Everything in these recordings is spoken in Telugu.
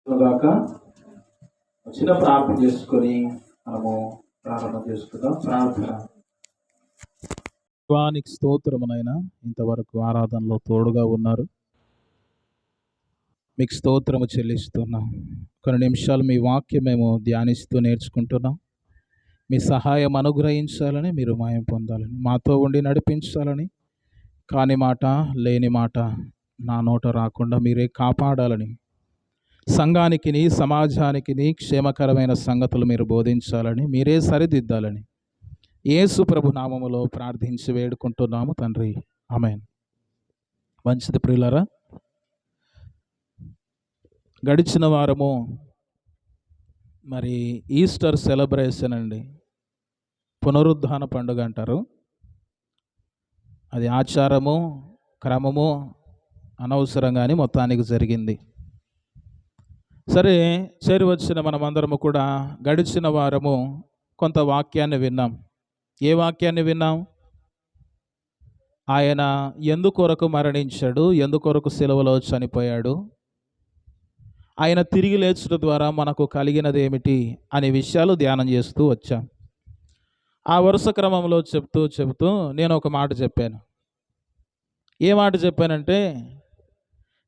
గాక చిన్న ప్రార్థన చేసుకొని మనము ప్రారంభం చేసుకుందాం. ప్రార్థన. దేవానికి స్తోత్రమునైనా ఇంతవరకు ఆరాధనలో తోడుగా ఉన్నారు. మీకు స్తోత్రము చెల్లిస్తున్నాం. కొన్ని నిమిషాలు మీ వాక్యం మేము ధ్యానిస్తూ నేర్చుకుంటున్నాం. మీ సహాయం అనుగ్రహించాలని, మీరు మాయం పొందాలని, మాతో ఉండి నడిపించాలని, కాని మాట లేని మాట నా నోట రాకుండా మీరే కాపాడాలని, సంఘానికి సమాజానికి క్షేమకరమైన సంగతులు మీరు బోధించాలని, మీరే సరిదిద్దాలని యేసు ప్రభు నామములో ప్రార్థించి వేడుకుంటున్నాము తండ్రి, ఆమేన్. మంచిది ప్రియులారా, గడిచిన వారము మరి ఈస్టర్ సెలబ్రేషన్ అండి, పునరుద్ధాన పండుగ అంటారు. అది ఆచారము క్రమము అనవసరంగాని మొత్తానికి జరిగింది. సరే, చేరి వచ్చిన మనమందరము కూడా గడిచిన వారము కొంత వాక్యాన్ని విన్నాం. ఏ వాక్యాన్ని విన్నాం? ఆయన ఎందుకొరకు మరణించాడు, ఎందుకొరకు సిలువలో చనిపోయాడు, ఆయన తిరిగి లేచుట ద్వారా మనకు కలిగినది ఏమిటి అనే విషయాలు ధ్యానం చేస్తూ వచ్చాం. ఆ వరుస క్రమంలో చెప్తూ నేను ఒక మాట చెప్పాను. ఏ మాట చెప్పానంటే,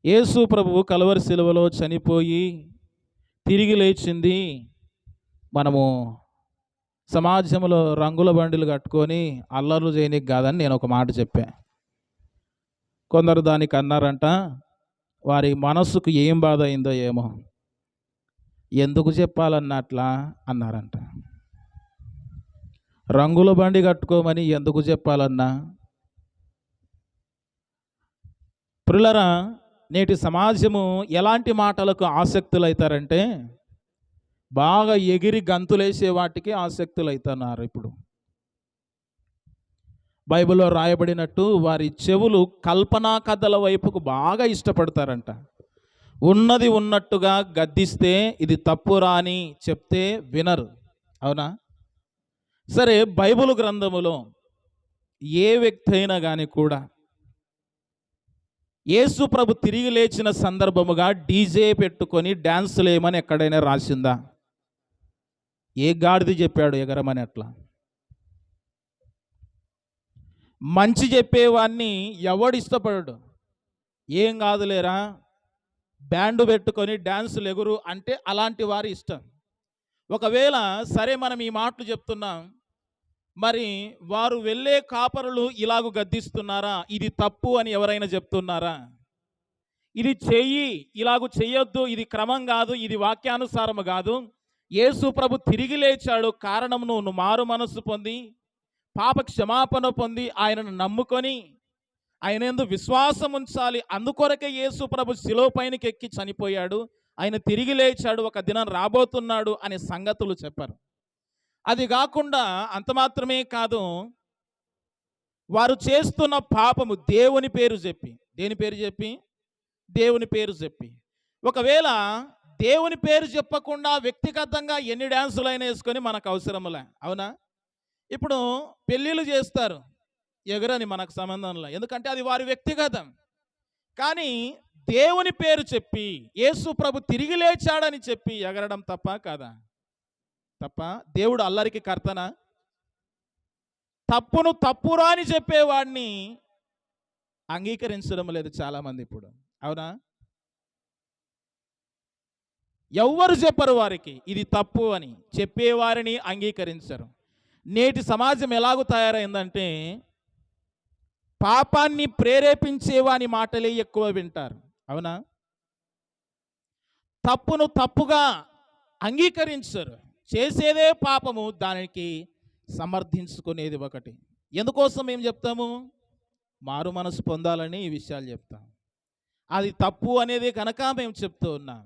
యేసు ప్రభువు కలువరి సిలువలో చనిపోయి తిరిగి లేచింది మనము సమాజంలో రంగుల బండిలు కట్టుకొని అల్లర్లు చేయనికి కాదని నేను ఒక మాట చెప్పాను. కొందరు దానికి అన్నారంట, వారి మనసుకు ఏం బాధ అయిందో ఏమో, ఎందుకు చెప్పాలన్నట్లా అన్నారంట. రంగుల బండి కట్టుకోమని ఎందుకు చెప్పాలన్నా? ప్రియులారా, నేటి సమాజము ఎలాంటి మాటలకు ఆసక్తులు అవుతారంటే, బాగా ఎగిరి గంతులేసే వాటికి ఆసక్తులు అవుతున్నారు. ఇప్పుడు బైబిల్లో రాయబడినట్టు వారి చెవులు కల్పనా కథల వైపుకు బాగా ఇష్టపడతారంట. ఉన్నది ఉన్నట్టుగా గద్దిస్తే ఇది తప్పురా అని చెప్తే వినరు. అవునా? సరే, బైబిల్ గ్రంథములో ఏ వ్యక్తి అయినా కానీ కూడా యేసు ప్రభు తిరిగి లేచిన సందర్భముగా డీజే పెట్టుకొని డ్యాన్సులు వేయమని ఎక్కడైనా రాసిందా? ఏ గాడిది చెప్పాడు ఎగరమని? అట్లా మంచి చెప్పేవాన్ని ఎవడు ఇష్టపడడు. ఏం కాదులేరా, బ్యాండ్ పెట్టుకొని డ్యాన్సులు ఎగురు అంటే అలాంటి వారి ఇష్టం. ఒకవేళ సరే, మనం ఈ మాటలు చెప్తున్నాం, మరి వారు వెళ్ళే కాపరులు ఇలాగ గద్దిస్తున్నారా, ఇది తప్పు అని ఎవరైనా చెప్తున్నారా? ఇది చెయ్యి, ఇలాగూ చెయ్యొద్దు, ఇది క్రమం కాదు, ఇది వాక్యానుసారము కాదు, యేసు ప్రభు తిరిగి లేచాడు, కారణం నువ్వు మారు మనస్సు పొంది పాప క్షమాపణ పొంది ఆయనను నమ్ముకొని ఆయన యందు విశ్వాసం ఉంచాలి, అందుకొరకే యేసు ప్రభు శిలువ పైనకి ఎక్కి చనిపోయాడు, ఆయన తిరిగి లేచాడు, ఒక దినం రాబోతున్నాడు అనే సంగతులు చెప్పారు. అది కాకుండా అంత మాత్రమే కాదు, వారు చేస్తున్న పాపము దేవుని పేరు చెప్పి, దేని పేరు చెప్పి? దేవుని పేరు చెప్పి. ఒకవేళ దేవుని పేరు చెప్పకుండా వ్యక్తిగతంగా ఎన్ని డ్యాన్సులైనా వేసుకొని మనకు అవసరములే. అవునా? ఇప్పుడు పెళ్ళిళ్ళు చేస్తారు, ఎగరని మనకు సంబంధంలో, ఎందుకంటే అది వారి వ్యక్తిగతం. కానీ దేవుని పేరు చెప్పి యేసు ప్రభు తిరిగి లేచాడని చెప్పి ఎగరడం తప్ప కాదా? తప్ప. దేవుడు అల్లరికి కర్తనా? తప్పును తప్పురా అని చెప్పేవాడిని అంగీకరించడం లేదు చాలామంది ఇప్పుడు. అవునా? ఎవ్వరు చెప్పరు వారికి ఇది తప్పు అని, చెప్పేవారిని అంగీకరించరు. నేటి సమాజం ఎలాగూ తయారైందంటే, పాపాన్ని ప్రేరేపించేవాని మాటలే ఎక్కువ వింటారు. అవునా? తప్పును తప్పుగా అంగీకరించరు, చేసేదే పాపము, దానికి సమర్థించుకునేది ఒకటి. ఎందుకోసం ఏం చెప్తాము? మారు మనసు పొందాలని ఈ విషయాలు చెప్తాం. అది తప్పు అనేది కనుక మేము చెప్తూ ఉన్నాం.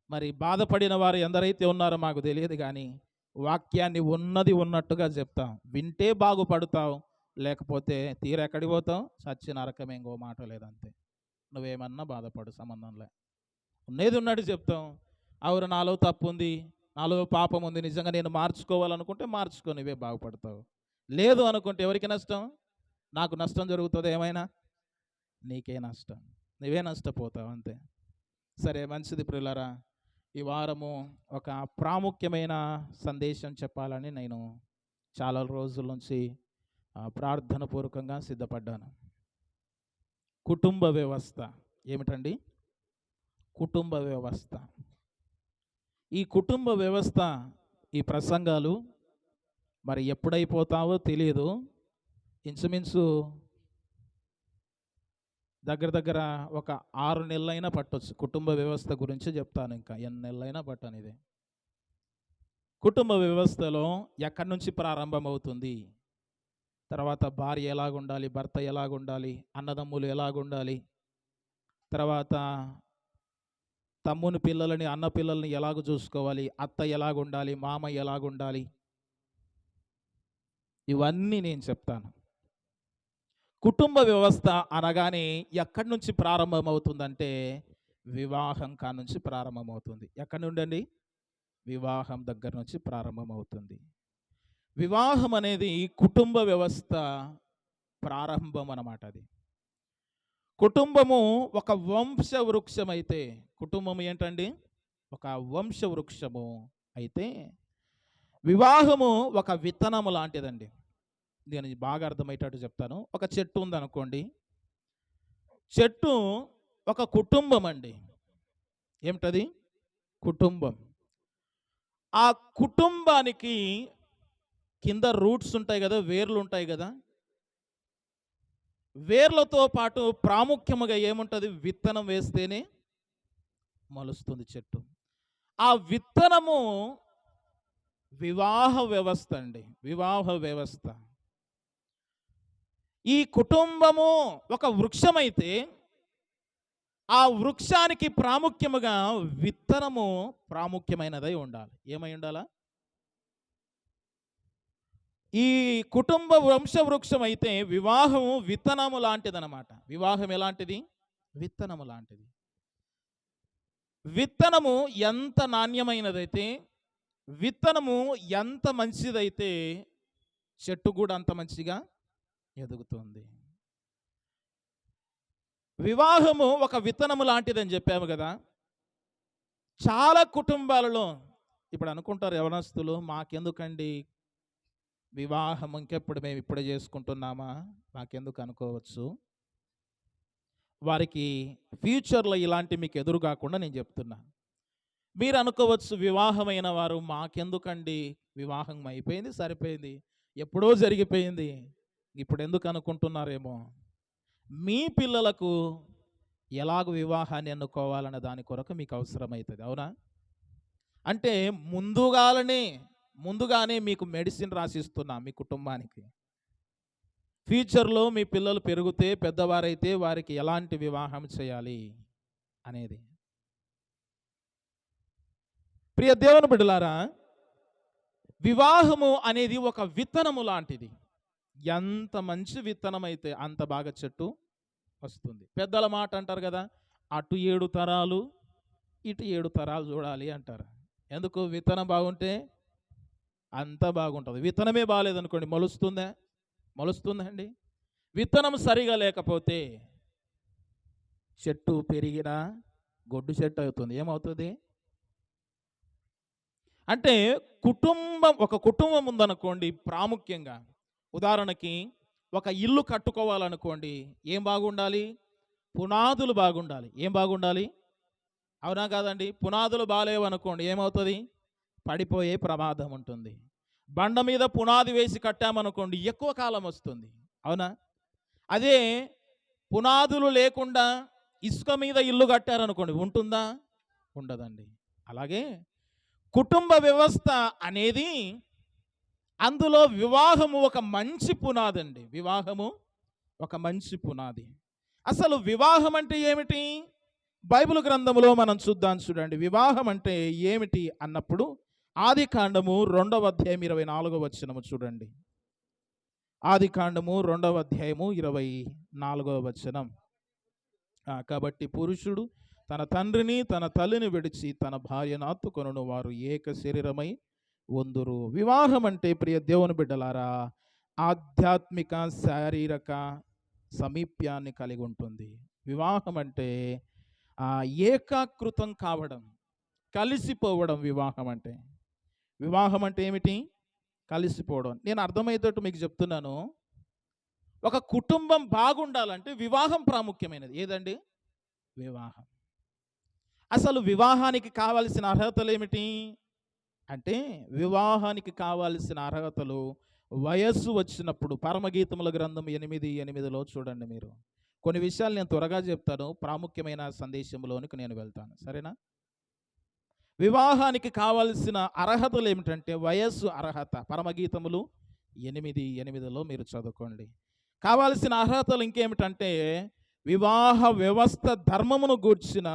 మరి బాధపడిన వారు ఎందరైతే ఉన్నారో మాకు తెలియదు, కానీ వాక్యాన్ని ఉన్నది ఉన్నట్టుగా చెప్తాం. వింటే బాగుపడతావు, లేకపోతే తీరెక్కడికి పోతావు? చచ్చి నరకమే, ఇంకో మాట లేదంతే. నువ్వేమన్నా బాధపడు, సంబంధంలే. ఉన్నది ఉన్నట్టు చెప్తాం. అవురు, నాలో తప్పు ఉంది, నాలో పాపం ఉంది, నిజంగా నేను మార్చుకోవాలనుకుంటే మార్చుకో, నువ్వే బాగుపడతావు. లేదు అనుకుంటే ఎవరికి నష్టం? నాకు నష్టం జరుగుతుంది. ఏమైనా నీకే నష్టం, నువ్వే నష్టపోతావు అంతే. సరే, మంచిది ప్రియులారా. ఈ వారము ఒక ప్రాముఖ్యమైన సందేశం చెప్పాలని నేను చాలా రోజుల నుంచి ప్రార్థన పూర్వకంగా సిద్ధపడ్డాను. కుటుంబ వ్యవస్థ ఏమిటండి? కుటుంబ వ్యవస్థ. ఈ కుటుంబ వ్యవస్థ, ఈ ప్రసంగాలు మరి ఎప్పుడైపోతావో తెలియదు. ఇంచుమించు దగ్గర దగ్గర ఒక 6 నెలలైనా పట్టొచ్చు. కుటుంబ వ్యవస్థ గురించి చెప్తాను. ఇంకా ఎన్ని నెలలైనా పట్టాను. ఇదే కుటుంబ వ్యవస్థలో ఎక్కడి నుంచి ప్రారంభమవుతుంది, తర్వాత భార్య ఎలాగుండాలి, భర్త ఎలాగుండాలి, అన్నదమ్ములు ఎలాగుండాలి, తర్వాత తమ్ముని పిల్లలని అన్న పిల్లల్ని ఎలాగ చూసుకోవాలి, అత్త ఎలాగుండాలి, మామ ఎలాగుండాలి, ఇవన్నీ నేను చెప్తాను. కుటుంబ వ్యవస్థ అనగానే ఎక్కడి నుంచి ప్రారంభమవుతుందంటే వివాహం నుంచి ప్రారంభమవుతుంది. ఎక్కడి నుండి అండి? వివాహం దగ్గర నుంచి ప్రారంభమవుతుంది. వివాహం అనేది కుటుంబ వ్యవస్థ ప్రారంభం అన్నమాట. అది కుటుంబము ఒక వంశ వృక్షం అయితే, కుటుంబం ఏంటండి? ఒక వంశ వృక్షము అయితే వివాహము ఒక విత్తనము లాంటిదండి. నేను బాగా అర్థమయ్యేటట్టు చెప్తాను. ఒక చెట్టు ఉందనుకోండి, చెట్టు ఒక కుటుంబం అండి. ఏమిటది? కుటుంబం. ఆ కుటుంబానికి కింద రూట్స్ ఉంటాయి కదా, వేర్లు ఉంటాయి కదా. వేర్లతో పాటు ప్రాముఖ్యముగా ఏముంటుంది? విత్తనం వేస్తేనే మొలుస్తుంది చెట్టు. ఆ విత్తనము వివాహ వ్యవస్థ అండి. వివాహ వ్యవస్థ. ఈ కుటుంబము ఒక వృక్షమైతే ఆ వృక్షానికి ప్రాముఖ్యముగా విత్తనము ప్రాముఖ్యమైనదై ఉండాలి. ఏమై ఉండాలా? ఈ కుటుంబ వంశ వృక్షం అయితే వివాహము విత్తనము లాంటిదన్నమాట. వివాహం ఎలాంటిది? విత్తనము లాంటిది. విత్తనము ఎంత నాణ్యమైనదైతే, విత్తనము ఎంత మంచిదైతే చెట్టు కూడా అంత మంచిగా ఎదుగుతుంది. వివాహము ఒక విత్తనము లాంటిదని చెప్పాము కదా. చాలా కుటుంబాలలో ఇప్పుడు అనుకుంటారు యవనస్తులు, మాకెందుకండి వివాహం, ఇంకెప్పుడు మేము ఇప్పుడే చేసుకుంటున్నామా, మాకెందుకు అనుకోవచ్చు. వారికి ఫ్యూచర్లో ఇలాంటి మీకు ఎదురు కాకుండా నేను చెప్తున్నా. మీరు అనుకోవచ్చు, వివాహమైన వారు మాకెందుకండి, వివాహం అయిపోయింది, సరిపోయింది, ఎప్పుడో జరిగిపోయింది, ఇప్పుడు ఎందుకు అనుకుంటున్నారేమో. మీ పిల్లలకు ఎలాగ వివాహాన్ని ఎన్నుకోవాలన్న దాని కొరకు మీకు అవసరమవుతుంది. అవునా? అంటే ముందుగానే మీకు మెడిసిన్ రాసిస్తున్నా మీ కుటుంబానికి. ఫ్యూచర్లో మీ పిల్లలు పెరిగితే పెద్దవారైతే వారికి ఎలాంటి వివాహం చేయాలి అనేది. ప్రియ దేవుని బిడ్డలారా, వివాహము అనేది ఒక విత్తనము లాంటిది. ఎంత మంచి విత్తనం అయితే అంత బాగా చెట్టు వస్తుంది. పెద్దల మాట అంటారు కదా, అటు 7 తరాలు ఇటు 7 తరాలు చూడాలి అంటారు. ఎందుకు? విత్తనం బాగుంటే అంతా బాగుంటుంది. విత్తనమే బాగాలేదనుకోండి, మొలుస్తుందా అండి? విత్తనం సరిగా లేకపోతే చెట్టు పెరిగినా గొడ్డు చెట్టు అవుతుంది. ఏమవుతుంది? అంటే ఒక కుటుంబం ఉందనుకోండి, ప్రాముఖ్యంగా ఉదాహరణకి ఒక ఇల్లు కట్టుకోవాలనుకోండి, ఏం బాగుండాలి? పునాదులు బాగుండాలి. ఏం బాగుండాలి? అవునా కాదండి? పునాదులు బాగాలేవనుకోండి, ఏమవుతుంది? పడిపోయే ప్రమాదం ఉంటుంది. బండ మీద పునాది వేసి కట్టామనుకోండి, ఎక్కువ కాలం వస్తుంది. అవునా? అదే పునాదులు లేకుండా ఇసుక మీద ఇల్లు కట్టారనుకోండి, ఉంటుందా? ఉండదండి. అలాగే కుటుంబ వ్యవస్థ అనేది, అందులో వివాహము ఒక మంచి పునాది అండి. వివాహము ఒక మంచి పునాది. అసలు వివాహం అంటే ఏమిటి? బైబిల్ గ్రంథములో మనం చూడండి. వివాహం అంటే ఏమిటి అన్నప్పుడు ఆదికాండము 2వ అధ్యాయం 24వ వచనము చూడండి. ఆదికాండము 2వ అధ్యాయము 24వ వచనం. కాబట్టి పురుషుడు తన తండ్రిని తన తల్లిని విడిచి తన భార్యను హత్తుకొనును, వారు ఏక శరీరమై వందురు. వివాహం అంటే ప్రియ దేవుని బిడ్డలారా, ఆధ్యాత్మిక శారీరక సమీప్యాన్ని కలిగి ఉంటుంది. వివాహం అంటే ఆ ఏకాకృతం కావడం, కలిసిపోవడం వివాహం అంటే. వివాహం అంటే ఏమిటి? కలిసిపోవడం. నేను అర్థమయ్యేటట్టు మీకు చెప్తున్నాను. ఒక కుటుంబం బాగుండాలంటే వివాహం ప్రాముఖ్యమైనది. ఏదండి? వివాహం. అసలు వివాహానికి కావలసిన అర్హతలు ఏమిటి అంటే, వివాహానికి కావాల్సిన అర్హతలు వయస్సు వచ్చినప్పుడు పరమగీతముల గ్రంథం 8:8లో చూడండి మీరు. కొన్ని విషయాలు నేను త్వరగా చెప్తాను, ప్రాముఖ్యమైన సందేశంలోనికి నేను వెళ్తాను, సరేనా? వివాహానికి కావలసిన అర్హతలు ఏమిటంటే వయస్సు అర్హత. పరమగీతములు 8:8లో మీరు చదువుకోండి. కావాల్సిన అర్హతలు ఇంకేమిటంటే వివాహ వ్యవస్థ ధర్మమును గూర్చిన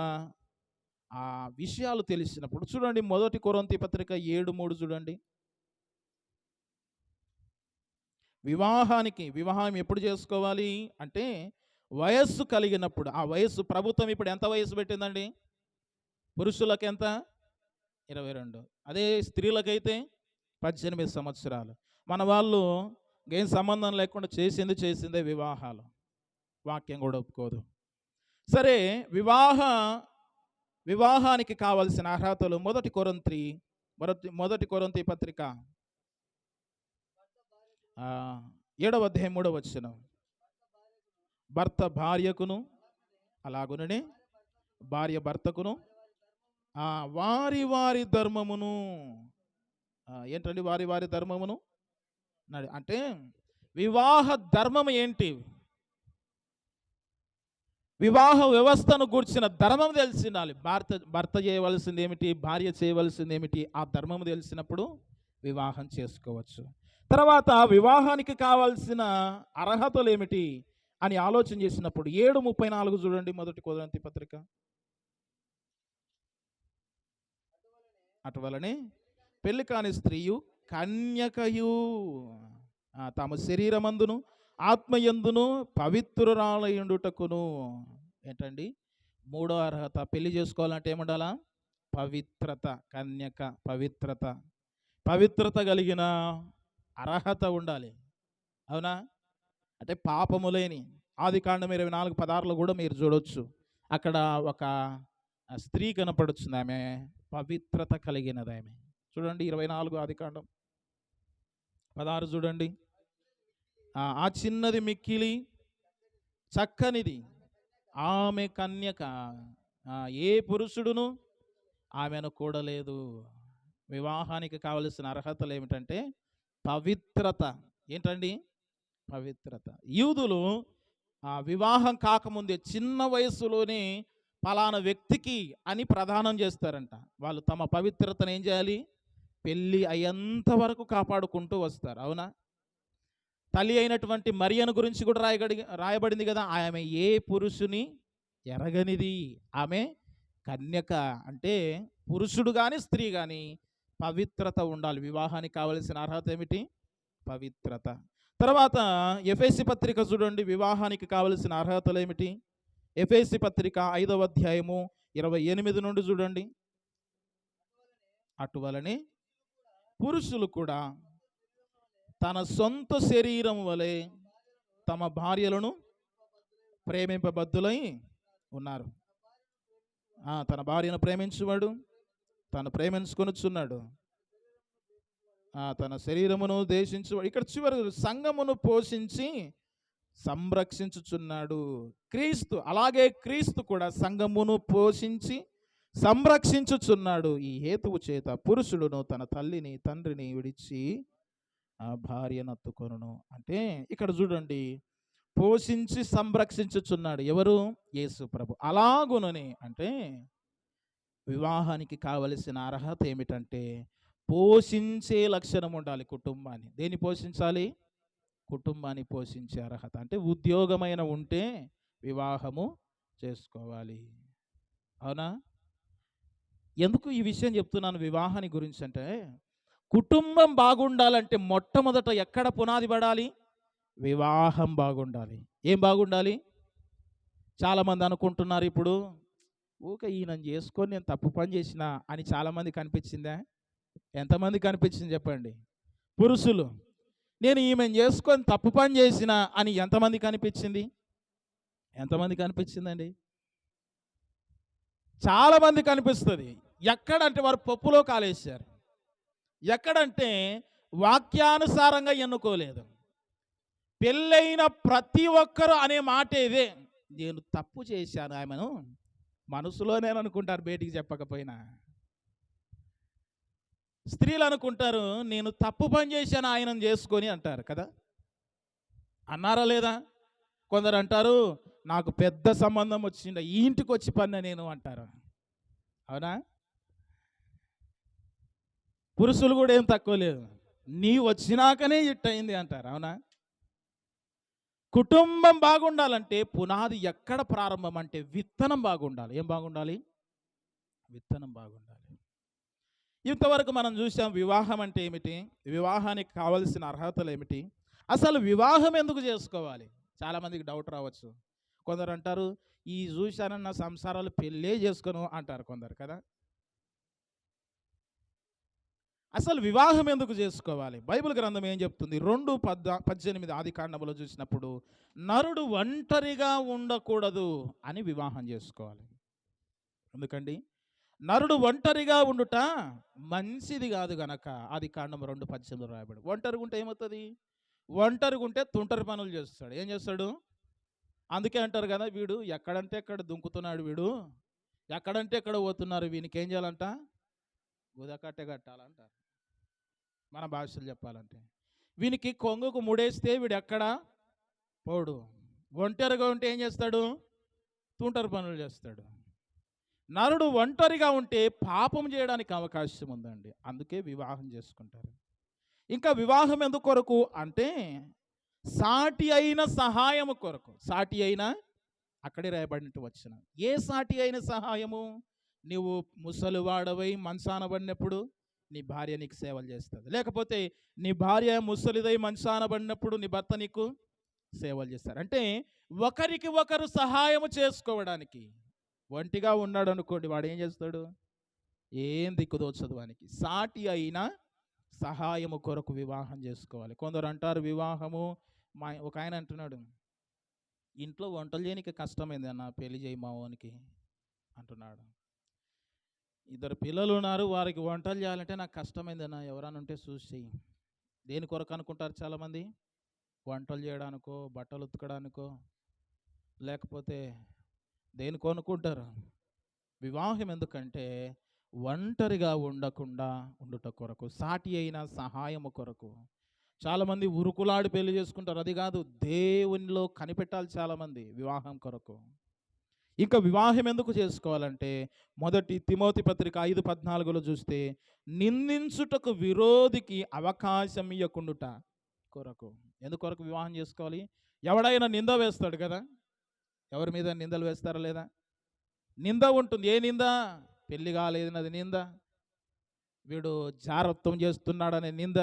ఆ విషయాలు తెలిసినప్పుడు. చూడండి 1 కొరింథీ పత్రిక 7:3 చూడండి. వివాహం ఎప్పుడు చేసుకోవాలి అంటే వయస్సు కలిగినప్పుడు. ఆ వయస్సు ప్రభుత్వం ఇప్పుడు ఎంత వయస్సు పెట్టిందండి? పురుషులకు ఎంత? 22. అదే స్త్రీలకైతే 18 సంవత్సరాలు. మన వాళ్ళు ఏం సంబంధం లేకుండా చేసిందే వివాహాలు. వాక్యం కూడా ఒప్పుకోదు. సరే, వివాహానికి కావలసిన అర్హతలు 1 కొరింథీ పత్రిక 7వ అధ్యాయం 3వ వచనం. భర్త భార్యకును అలాగుననే భార్య భర్తకును వారి వారి ధర్మమును. ఏంటండి వారి వారి ధర్మమును అంటే వివాహ ధర్మం ఏంటి? వివాహ వ్యవస్థను గూర్చిన ధర్మం తెలిసినాలి. భర్త చేయవలసింది ఏమిటి, భార్య చేయవలసింది ఏమిటి, ఆ ధర్మం తెలిసినప్పుడు వివాహం చేసుకోవచ్చు. తర్వాత వివాహానికి కావాల్సిన అర్హతలు ఏమిటి అని ఆలోచన చేసినప్పుడు 7:34 చూడండి 1 కొరింథీ పత్రిక. అటువలనే పెళ్లి కాని స్త్రీయు కన్యకయు తమ శరీరమందును ఆత్మయందును పవిత్రురాలయుండుటకును. ఏంటండి? 3వ అర్హత. పెళ్లి చేసుకోవాలంటే ఏముండాలా? పవిత్రత. కన్యక పవిత్రత కలిగిన అర్హత ఉండాలి. అవునా? అంటే పాపము లేని. ఆదికాండం 24:16లో కూడా మీరు చూడొచ్చు. అక్కడ ఒక స్త్రీ కనపడుతుంది. ఆమె పవిత్రత కలిగినది. ఆమె చూడండి 24 ఆదికాండం 16 చూడండి. ఆ చిన్నది మిక్కిలి చక్కనిది, ఆమె కన్యక, ఏ పురుషుడును ఆమెను కూడలేదు. వివాహానికి కావలసిన అర్హతలు ఏమిటంటే పవిత్రత. ఏంటండి? పవిత్రత. యూదులు వివాహం కాకముందే చిన్న వయస్సులోనే పలానా వ్యక్తికి అని ప్రదానం చేస్తారంట. వాళ్ళు తమ పవిత్రతను ఏం చేయాలి? పెళ్ళి అయ్యేంత వరకు కాపాడుకుంటూ వస్తారు. అవునా? తల్లి అయినటువంటి మరియను గురించి కూడా రాయబడింది కదా. ఆమె ఏ పురుషుని ఎరగనిది, ఆమె కన్యక. అంటే పురుషుడు కానీ స్త్రీ కానీ పవిత్రత ఉండాలి. వివాహానికి కావలసిన అర్హత ఏమిటి? పవిత్రత. తర్వాత ఎఫెసీ పత్రిక చూడండి. వివాహానికి కావలసిన అర్హతలు ఏమిటి? ఎఫెసీ పత్రిక 5వ అధ్యాయము 28 నుండి చూడండి. అటువలనే పురుషులు కూడా తన సొంత శరీరం వలె తమ భార్యలను ప్రేమింపబద్ధులై ఉన్నారు. తన భార్యను ప్రేమించువాడు తను ప్రేమించుకొనుచున్నాడు. తన శరీరమును దేశించువాడు. ఇక్కడ చివరి సంఘమును పోషించి సంరక్షించుచున్నాడు. క్రీస్తు అలాగే క్రీస్తు కూడా సంఘమును పోషించి సంరక్షించుచున్నాడు. ఈ హేతువు చేత పురుషుడును తన తల్లిని తండ్రిని విడిచి భార్యను అత్తుకొనును. అంటే ఇక్కడ చూడండి, పోషించి సంరక్షించుచున్నాడు. ఎవరు? యేసు ప్రభు. అలాగునని అంటే వివాహానికి కావలసిన అర్హత ఏమిటంటే పోషించే లక్షణం ఉండాలి. కుటుంబాన్ని దేన్ని పోషించాలి? కుటుంబాన్ని పోషించే అర్హత. అంటే ఉద్యోగమైన ఉంటే వివాహము చేసుకోవాలి. అవునా? ఎందుకు ఈ విషయం చెప్తున్నాను వివాహాన్ని గురించి అంటే, కుటుంబం బాగుండాలంటే మొట్టమొదట ఎక్కడ పునాది పడాలి? వివాహం బాగుండాలి. ఏం బాగుండాలి? చాలామంది అనుకుంటున్నారు ఇప్పుడు, ఊక ఈయనని చేసుకొని నేను తప్పు పని చేసిన అని చాలామంది కనిపించిందా? ఎంతమంది కనిపించింది చెప్పండి? పురుషులు, నేను ఈమెను చేసుకొని తప్పు పని చేసిన అని ఎంతమంది కనిపించింది? ఎంతమంది కనిపించిందండి? చాలా మంది కనిపిస్తుంది. ఎక్కడంటే వారు పప్పులో కాలేశారు. ఎక్కడంటే వాక్యానుసారంగా ఎన్నుకోలేదు. పెళ్ళైన ప్రతి ఒక్కరు అనే మాట ఇదే, నేను తప్పు చేశాను ఆమెను. మనసులోనే అనుకుంటారు, బయటికి చెప్పకపోయినా. స్త్రీలు అనుకుంటారు, నేను తప్పు పని చేశాను ఆయనను చేసుకొని అంటారు కదా. అన్నారా లేదా? కొందరు అంటారు, నాకు పెద్ద సంబంధం వచ్చింది, ఈ ఇంటికి వచ్చి పన్న నేను అంటారు. అవునా? పురుషులు కూడా ఏం తక్కువ లేదు, నీ వచ్చినాకనే ఇట్టయింది అంటారు. అవునా? కుటుంబం బాగుండాలంటే పునాది ఎక్కడ ప్రారంభం అంటే విత్తనం బాగుండాలి. ఏం బాగుండాలి? విత్తనం బాగుండాలి. ఇంతవరకు మనం చూసాం వివాహం అంటే ఏమిటి, వివాహానికి కావలసిన అర్హతలు ఏమిటి, అసలు వివాహం ఎందుకు చేసుకోవాలి. చాలామందికి డౌట్ రావచ్చు. కొందరు అంటారు, ఈ చూశానన్న సంసారాలు పెళ్ళే చేసుకోను అంటారు కొందరు కదా. అసలు వివాహం ఎందుకు చేసుకోవాలి? బైబిల్ గ్రంథం ఏం చెప్తుంది? 2:18 ఆది కాండంలో చూసినప్పుడు, నరుడు ఒంటరిగా ఉండకూడదు అని వివాహం చేసుకోవాలి. ఎందుకండి? నరుడు ఒంటరిగా ఉండుట మంచిది కాదు గనక. ఆది కాండం 2:18 రాయబడి. ఒంటరిగా ఉంటే ఏమవుతుంది? ఒంటరిగా ఉంటే తుంటరి పనులు చేస్తాడు. ఏం చేస్తాడు? అందుకే అంటారు కదా, వీడు ఎక్కడంటే ఎక్కడ దుంకుతున్నాడు, వీడు ఎక్కడంటే ఎక్కడ పోతున్నారు, వీనికి ఏం చేయాలంట? గుదకట్టె కట్టాలంటారు మన భాషలు చెప్పాలంటే. వీనికి కొంగుకు ముడేస్తే వీడు ఎక్కడ పోడు. ఒంటరిగా ఉంటే ఏం చేస్తాడు? తుంటరి పనులు చేస్తాడు. నరుడు ఒంటరిగా ఉంటే పాపం చేయడానికి అవకాశం ఉందండి. అందుకే వివాహం చేసుకుంటారు. ఇంకా వివాహం ఎందుకు కొరకు అంటే సాటి అయిన సహాయము కొరకు. సాటి అయిన, అక్కడే రాయబడినట్టు వచ్చిన ఏ సాటి అయిన సహాయము? నువ్వు ముసలివాడవై మంచాన పడినప్పుడు నీ భార్య నీకు సేవలు చేస్తుంది. లేకపోతే నీ భార్య ముసలిదై మంచాన పడినప్పుడు నీ భర్త నీకు సేవలు చేస్తారు. అంటే ఒకరికి ఒకరు సహాయము చేసుకోవడానికి. ఒంటిగా ఉన్నాడు అనుకోండి, వాడు ఏం చేస్తాడు? ఏం దిక్కుదోచదు వానికి. సాటి అయిన సహాయము కొరకు వివాహం చేసుకోవాలి. కొందరు అంటారు వివాహము, ఒక ఆయన అంటున్నాడు, ఇంట్లో వంటలు చేయడానికి కష్టమైంది అన్న, పెళ్లి చేయి మా వానికి అంటున్నాడు. 2 పిల్లలు ఉన్నారు, వారికి వంటలు చేయాలంటే నాకు కష్టమైంది అన్న, ఎవరైనా ఉంటే చూసి చెయ్యి. దేని కొరకు అనుకుంటారు చాలామంది? వంటలు చేయడానికో, బట్టలు ఉతకడానికో, లేకపోతే దేనికో అనుకుంటారు. వివాహం ఎందుకంటే ఒంటరిగా ఉండకుండా ఉండుట కొరకు, సాటి అయిన సహాయము కొరకు. చాలామంది ఉరుకులాడి పెళ్లి చేసుకుంటారు, అది కాదు, దేవునిలో కనిపెట్టాలి చాలామంది వివాహం కొరకు. ఇంకా వివాహం ఎందుకు చేసుకోవాలంటే 1 తిమోతి పత్రిక 5:14 చూస్తే, నిందించుటకు విరోధికి అవకాశం ఇయ్యకుండుట కొరకు. ఎందుకొరకు వివాహం చేసుకోవాలి? ఎవడైనా నింద వేస్తాడు కదా. ఎవరి మీద నిందలు వేస్తారా లేదా? నింద ఉంటుంది. ఏ నింద? పెళ్లి కాలేదన్నది నింద, వీడు జారత్వం చేస్తున్నాడనే నింద,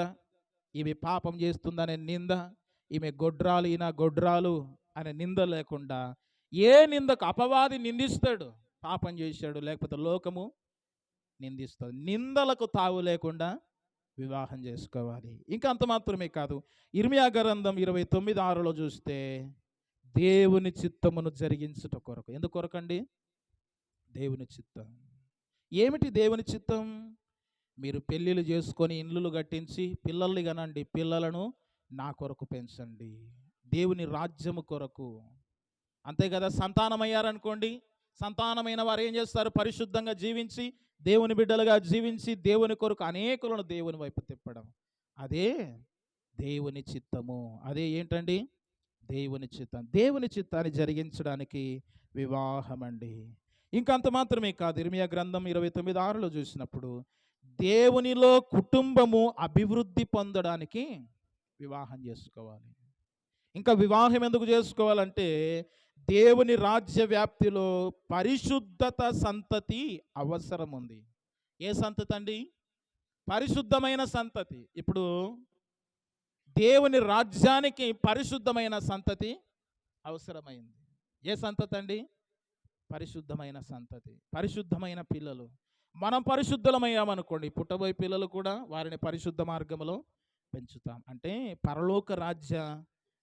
ఈమె పాపం చేస్తుందనే నింద, ఈమె గొడ్రాలు ఈయన గొడ్రాలు అనే నింద లేకుండా ఏ నిందకు అపవాది నిందిస్తాడు, పాపం చేశాడు, లేకపోతే లోకము నిందిస్తుంది. నిందలకు తావు లేకుండా వివాహం చేసుకోవాలి. ఇంకా అంత మాత్రమే కాదు, ఇర్మియా గ్రంథం 29:6 చూస్తే, దేవుని చిత్తమును జరిగించుట కొరకు. ఎందుకు కొరకండి? దేవుని చిత్తం. ఏమిటి దేవుని చిత్తం? మీరు పెళ్ళిళ్ళు చేసుకొని ఇండ్లు కట్టించి పిల్లల్ని కనండి, పిల్లలను నా కొరకు పెంచండి, దేవుని రాజ్యము కొరకు. అంతే కదా. సంతానమయ్యారనుకోండి, సంతానమైన వారు ఏం చేస్తారు? పరిశుద్ధంగా జీవించి, దేవుని బిడ్డలుగా జీవించి, దేవుని కొరకు అనేకులను దేవుని వైపు తిప్పడం. అదే దేవుని చిత్తము. అదే ఏంటండి? దేవుని చిత్తం. దేవుని చిత్తాన్ని జరిగించడానికి వివాహం అండి. ఇంకంత మాత్రమే కాదు, ఇర్మియా గ్రంథం 29:6 చూసినప్పుడు, దేవునిలో కుటుంబము అభివృద్ధి పొందడానికి వివాహం చేసుకోవాలి. ఇంకా వివాహం ఎందుకు చేసుకోవాలంటే దేవుని రాజ్య వ్యాప్తిలో పరిశుద్ధత సంతతి అవసరం ఉంది. ఏ సంతతి అండి? పరిశుద్ధమైన సంతతి. ఇప్పుడు దేవుని రాజ్యానికి పరిశుద్ధమైన సంతతి అవసరమైంది. ఏ సంతతి అండి? పరిశుద్ధమైన సంతతి, పరిశుద్ధమైన పిల్లలు. మనం పరిశుద్ధమయ్యామనుకోండి, పుట్టబోయే పిల్లలు కూడా వారిని పరిశుద్ధ మార్గంలో పెంచుతాం. అంటే పరలోక రాజ్య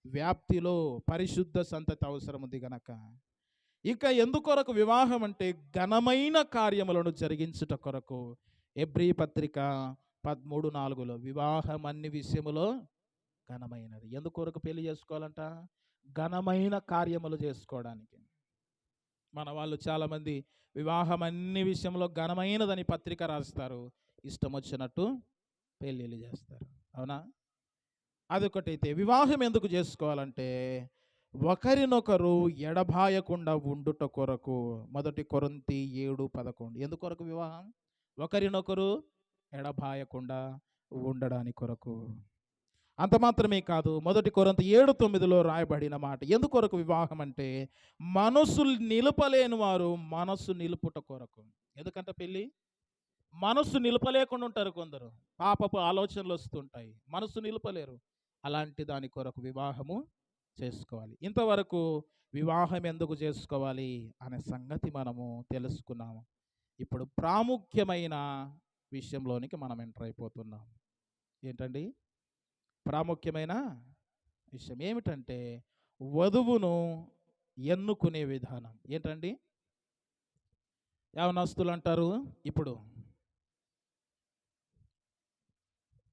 వ్యాప్తిలో పరిశుద్ధ సంతతి అవసరం ఉంది గనక. ఇంకా ఎందుకొరకు వివాహం అంటే ఘనమైన కార్యములను జరిగించుట కొరకు. ఎబ్రీ పత్రిక 13:4 వివాహం అన్ని విషయములో ఘనమైనది. ఎందుకొరకు పెళ్లి చేసుకోవాలంట? ఘనమైన కార్యములు చేసుకోవడానికి. మన వాళ్ళు చాలామంది వివాహం అన్ని విషయంలో ఘనమైనదని పత్రిక రాస్తారు, ఇష్టం వచ్చినట్టు పెళ్ళిళ్ళు చేస్తారు. అవునా? అదొకటైతే వివాహం ఎందుకు చేసుకోవాలంటే ఒకరినొకరు ఎడబాయకుండా ఉండుట కొరకు. 1 కొరింథీ 7:11 ఎందుకొరకు వివాహం? ఒకరినొకరు ఎడబాయకుండా ఉండడానికి కొరకు. అంత మాత్రమే కాదు, 1 కొరింథీ 7:9 రాయబడిన మాట ఎందుకొరకు వివాహం అంటే మనసు నిలుపలేని వారు మనసు నిలుపుట కొరకు. ఎందుకంటే పెళ్ళి మనసు నిలుపలేకుండా ఉంటారు కొందరు. పాపపు ఆలోచనలు వస్తుంటాయి, మనసు నిలుపలేరు. అలాంటి దాని కొరకు వివాహము చేసుకోవాలి. ఇంతవరకు వివాహం ఎందుకు చేసుకోవాలి అనే సంగతి మనము తెలుసుకున్నాము. ఇప్పుడు ప్రాముఖ్యమైన విషయంలోనికి మనం ఎంటర్ అయిపోతున్నాం. ఏంటండి ప్రాముఖ్యమైన విషయం? ఏమిటంటే వధువును ఎన్నుకునే విధానం. ఏంటండి? యవనస్తులు అంటారు ఇప్పుడు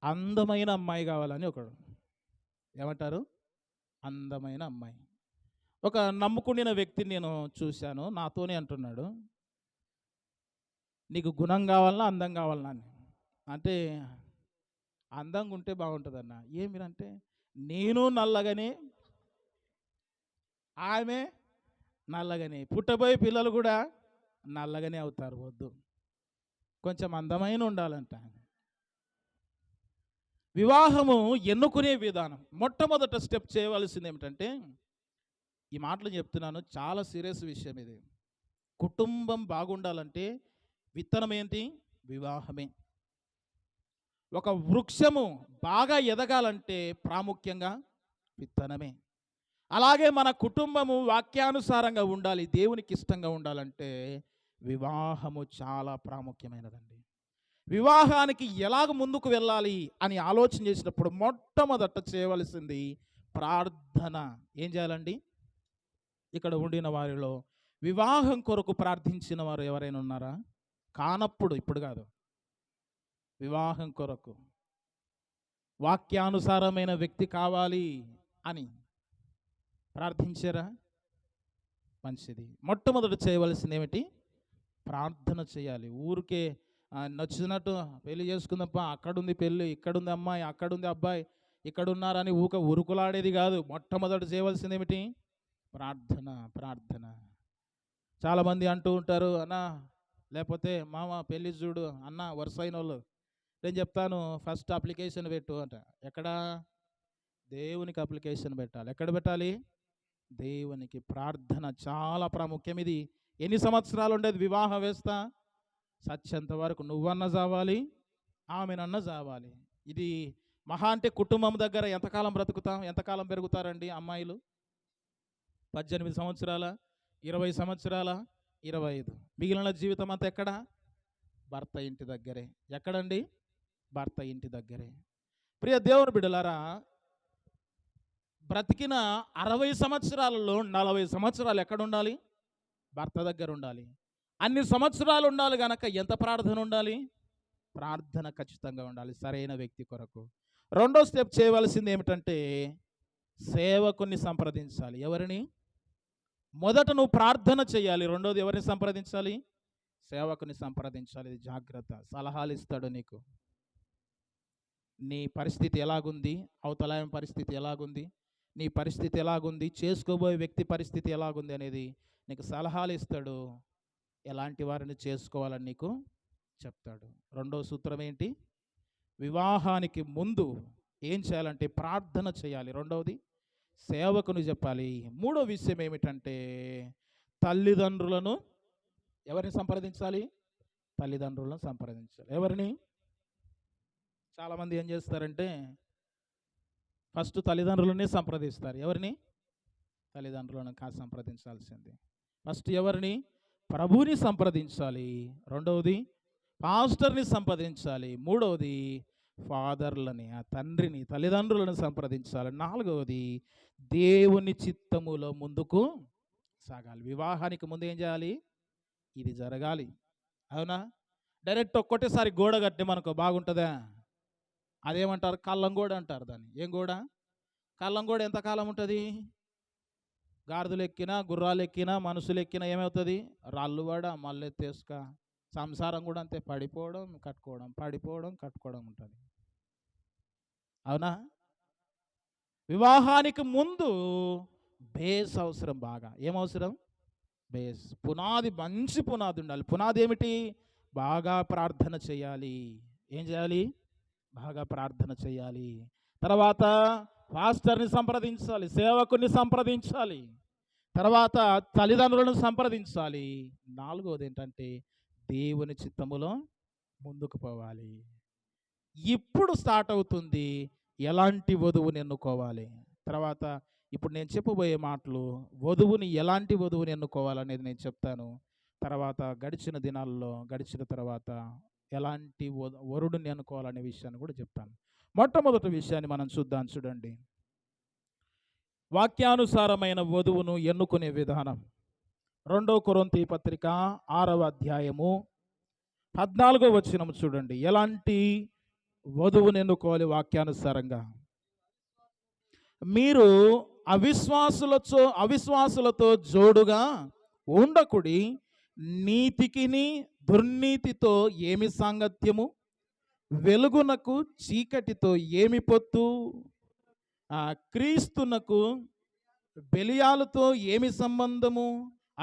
అందమైన అమ్మాయి కావాలని ఒకడు. ఏమంటారు? అందమైన అమ్మాయి. ఒక నమ్ముకున్న వ్యక్తిని నేను చూశాను, నాతోనే అంటున్నాడు, నీకు గుణం కావాలన్నా అందం కావాలన్నా అని. అంటే అందంగా ఉంటే బాగుంటుందన్న. ఏమిరంటే నేను నల్లగానే ఆమె నల్లగానే, పుట్టబోయే పిల్లలు కూడా నల్లగానే అవుతారు. వద్దు, కొంచెం అందమైన ఉండాలంట. వివాహము ఎన్నుకునే విధానం. మొట్టమొదట స్టెప్ చేయవలసింది ఏమిటంటే, ఈ మాటలు చెప్తున్నాను, చాలా సీరియస్ విషయం ఇది. కుటుంబం బాగుండాలంటే విత్తనం ఏంటి? వివాహమే. ఒక వృక్షము బాగా ఎదగాలంటే ప్రాముఖ్యంగా విత్తనమే. అలాగే మన కుటుంబము వాక్యానుసారంగా ఉండాలి, దేవునికి ఇష్టంగా ఉండాలంటే వివాహము చాలా ప్రాముఖ్యమైనదండి. వివాహానికి ఎలాగ ముందుకు వెళ్ళాలి అని ఆలోచన చేసినప్పుడు మొట్టమొదట చేయవలసింది ప్రార్థన. ఏం చేయాలండి? ఇక్కడ ఉండిన వారిలో వివాహం కొరకు ప్రార్థించిన వారు ఎవరైనా ఉన్నారా? కానప్పుడు, ఇప్పుడు కాదు, వివాహం కొరకు వాక్యానుసారమైన వ్యక్తి కావాలి అని ప్రార్థించారా? మంచిది. మొట్టమొదట చేయవలసింది ఏమిటి? ప్రార్థన చేయాలి. ఊరికే నచ్చినట్టు పెళ్లి చేసుకుందప్ప, అక్కడుంది పెళ్ళి, ఇక్కడుంది అమ్మాయి, అక్కడుంది అబ్బాయి, ఇక్కడున్నారని ఉరుకులాడేది కాదు. మొట్టమొదట చేయవలసింది ఏమిటి? ప్రార్థన. ప్రార్థన. చాలామంది అంటూ ఉంటారు, అన్న లేకపోతే మామ పెళ్ళి చూడు అన్న, వరుస అయిన వాళ్ళు, నేను చెప్తాను ఫస్ట్ అప్లికేషన్ పెట్టు అంట. ఎక్కడ? దేవునికి అప్లికేషన్ పెట్టాలి. ఎక్కడ పెట్టాలి? దేవునికి. ప్రార్థన చాలా ప్రాముఖ్యం. ఇది ఎన్ని సంవత్సరాలు ఉండేది వివాహ వ్యవస్థ? సత్యంత వరకు నువ్వన్నా చావాలి, ఆమెనన్నా చావాలి. ఇది మహా అంటే కుటుంబం దగ్గర ఎంతకాలం బ్రతుకుతాం, ఎంతకాలం పెరుగుతారండి అమ్మాయిలు? 18 సంవత్సరాల, 20 సంవత్సరాల, 25. మిగిలిన జీవితం అంతా ఎక్కడ? భర్త ఇంటి దగ్గరే. ఎక్కడండి? భర్త ఇంటి దగ్గరే. ప్రియ దేవుని బిడ్డలారా, బ్రతికిన 60 సంవత్సరాలలో 40 సంవత్సరాలు ఎక్కడ ఉండాలి? భర్త దగ్గర ఉండాలి. అన్ని సంవత్సరాలు ఉండాలి గనక ఎంత ప్రార్థన ఉండాలి? ప్రార్థన ఖచ్చితంగా ఉండాలి సరైన వ్యక్తి కొరకు. రెండో స్టెప్ చేయవలసింది ఏమిటంటే సేవకుని సంప్రదించాలి. ఎవరిని? మొదట నువ్వు ప్రార్థన చేయాలి, రెండోది ఎవరిని సంప్రదించాలి? సేవకుని సంప్రదించాలి. ఇది జాగ్రత్త. సలహాలు ఇస్తాడు నీకు. నీ పరిస్థితి ఎలాగుంది, అవతలాయం పరిస్థితి ఎలాగుంది, నీ పరిస్థితి ఎలాగుంది, చేసుకోబోయే వ్యక్తి పరిస్థితి ఎలాగుంది అనేది నీకు సలహాలు ఇస్తాడు. ఎలాంటి వారిని చేసుకోవాలని నీకు చెప్తాడు. రెండో సూత్రం ఏంటి? వివాహానికి ముందు ఏం చేయాలంటే ప్రార్థన చేయాలి. రెండవది సేవకుని చెప్పాలి. మూడో విషయం ఏమిటంటే తల్లిదండ్రులను ఎవరిని సంప్రదించాలి? తల్లిదండ్రులను సంప్రదించాలి. ఎవరిని? చాలామంది ఏం చేస్తారంటే ఫస్ట్ తల్లిదండ్రులనే సంప్రదిస్తారు. ఎవరిని? తల్లిదండ్రులను సంప్రదించాల్సింది. ఫస్ట్ ఎవరిని? ప్రభువుని సంప్రదించాలి. రెండవది పాస్టర్ని సంప్రదించాలి. మూడవది ఫాదర్లని, ఆ తండ్రిని, తల్లిదండ్రులను సంప్రదించాలి. నాలుగవది దేవుని చిత్తములో ముందుకు సాగాలి. వివాహానికి ముందు ఏం చేయాలి? ఇది జరగాలి. అవునా? డైరెక్ట్ ఒక్కటేసారి గోడ కట్టామనుకో బాగుంటుందా? అదేమంటారు? కళ్ళం గోడ అంటారు దాన్ని. ఏం గోడ? కళ్ళం గోడ ఎంతకాలం ఉంటుంది? గాడిదలు ఎక్కినా, గుర్రాలు ఎక్కినా, మనుషులు ఎక్కినా ఏమవుతుంది? రాళ్ళు పడ మళ్ళీ తీసుక. సంసారం కూడా అంతే, పడిపోవడం కట్టుకోవడం, పడిపోవడం కట్టుకోవడం ఉంటుంది. అవునా? వివాహానికి ముందు బేస్ అవసరం. బాగా ఏమవసరం? బేస్, పునాది, మంచి పునాది ఉండాలి. పునాది ఏమిటి? బాగా ప్రార్థన చేయాలి. ఏం చేయాలి? బాగా ప్రార్థన చేయాలి. తర్వాత పాస్టర్ని సంప్రదించాలి, సేవకుని సంప్రదించాలి, తర్వాత తల్లిదండ్రులను సంప్రదించాలి. నాలుగోది ఏంటంటే దేవుని చిత్తములో ముందుకు పోవాలి. ఇప్పుడు స్టార్ట్ అవుతుంది ఎలాంటి వధువుని ఎన్నుకోవాలి. తర్వాత ఇప్పుడు నేను చెప్పబోయే మాటలు వధువుని, ఎలాంటి వధువుని ఎన్నుకోవాలనేది నేను చెప్తాను. తర్వాత గడిచిన తర్వాత ఎలాంటి వరుడిని ఎన్నుకోవాలనే విషయాన్ని కూడా చెప్తాను. మొట్టమొదటి విషయాన్ని మనం చూద్దాం. చూడండి, వాక్యానుసారమైన వధువును ఎన్నుకునే విధానం. 2 కొరింథీ పత్రిక 6వ అధ్యాయము 14వ వచనం చూడండి. ఎలాంటి వధువును ఎన్నుకోవాలి వాక్యానుసారంగా? మీరు అవిశ్వాసులతో జోడుగా ఉండకుడి. నీతికిని దుర్నీతితో ఏమి సాంగత్యము? వెలుగునకు చీకటితో ఏమి పొత్తు? క్రీస్తునకు బెలియాలతో ఏమి సంబంధము?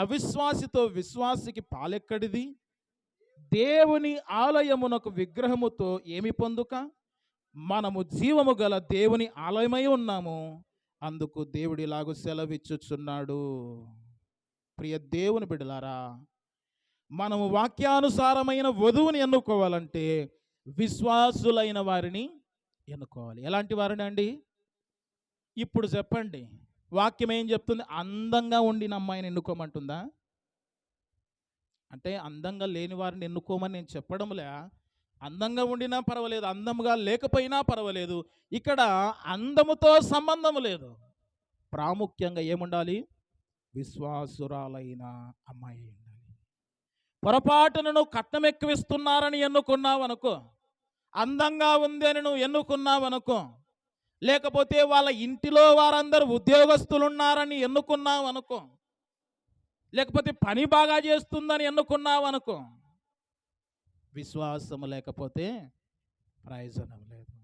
అవిశ్వాసితో విశ్వాసికి పాలెక్కడిది? దేవుని ఆలయమునకు విగ్రహముతో ఏమి పొందుక? మనము జీవము గల దేవుని ఆలయమై ఉన్నాము, అందుకు దేవుడిలాగు సెలవిచ్చుచున్నాడు. ప్రియ దేవుని బిడ్డలారా, మనము వాక్యానుసారమైన వధువుని ఎన్నుకోవాలంటే విశ్వాసులైన వారిని ఎన్నుకోవాలి. ఎలాంటి వారిని అండి? ఇప్పుడు చెప్పండి, వాక్యం ఏం చెప్తుంది? అందంగా ఉండిన అమ్మాయిని ఎన్నుకోమంటుందా? అంటే అందంగా లేని వారిని ఎన్నుకోమని నేను చెప్పడంలే. అందంగా ఉండినా పర్వాలేదు, అందంగా లేకపోయినా పర్వాలేదు. ఇక్కడ అందముతో సంబంధం లేదు. ప్రాముఖ్యంగా ఏముండాలి? విశ్వాసురాలైన అమ్మాయి ఉండాలి. పొరపాటును నువ్వు కట్నం ఎక్కువిస్తున్నారని ఎన్నుకున్నావనుకో, అందంగా ఉంది అని నువ్వు ఎన్నుకున్నావనుకో, లేకపోతే వాళ్ళ ఇంటిలో వారందరూ ఉద్యోగస్తులున్నారని ఎన్నుకున్నావనుకో, లేకపోతే పని బాగా చేస్తుందని ఎన్నుకున్నావనుకో, విశ్వాసము లేకపోతే ప్రయోజనం లేదు.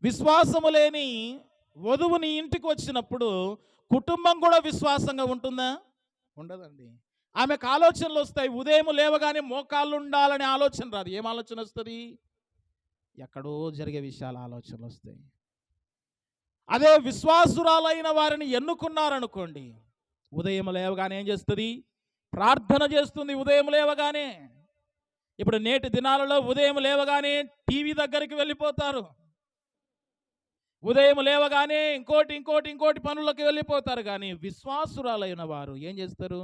విశ్వాసము లేని వధువు నీ ఇంటికి వచ్చినప్పుడు కుటుంబం కూడా విశ్వాసంగా ఉంటుందా? ఉండదండి. ఆమెకు ఆలోచనలు వస్తాయి. ఉదయం లేవగానే మోకాళ్ళు ఉండాలనే ఆలోచన రాదు. ఏం ఆలోచన వస్తుంది? ఎక్కడో జరిగే విషయాల ఆలోచనలు వస్తాయి. అదే విశ్వాసురాలైన వారిని ఎన్నుకున్నారనుకోండి, ఉదయం లేవగానే ఏం చేస్తుంది? ప్రార్థన చేస్తుంది. ఉదయం లేవగానే, ఇప్పుడు నేటి దినాలలో ఉదయం లేవగానే టీవీ దగ్గరికి వెళ్ళిపోతారు. ఉదయం లేవగానే ఇంకోటి పనులకు వెళ్ళిపోతారు. కానీ విశ్వాసురాలైన వారు ఏం చేస్తారు?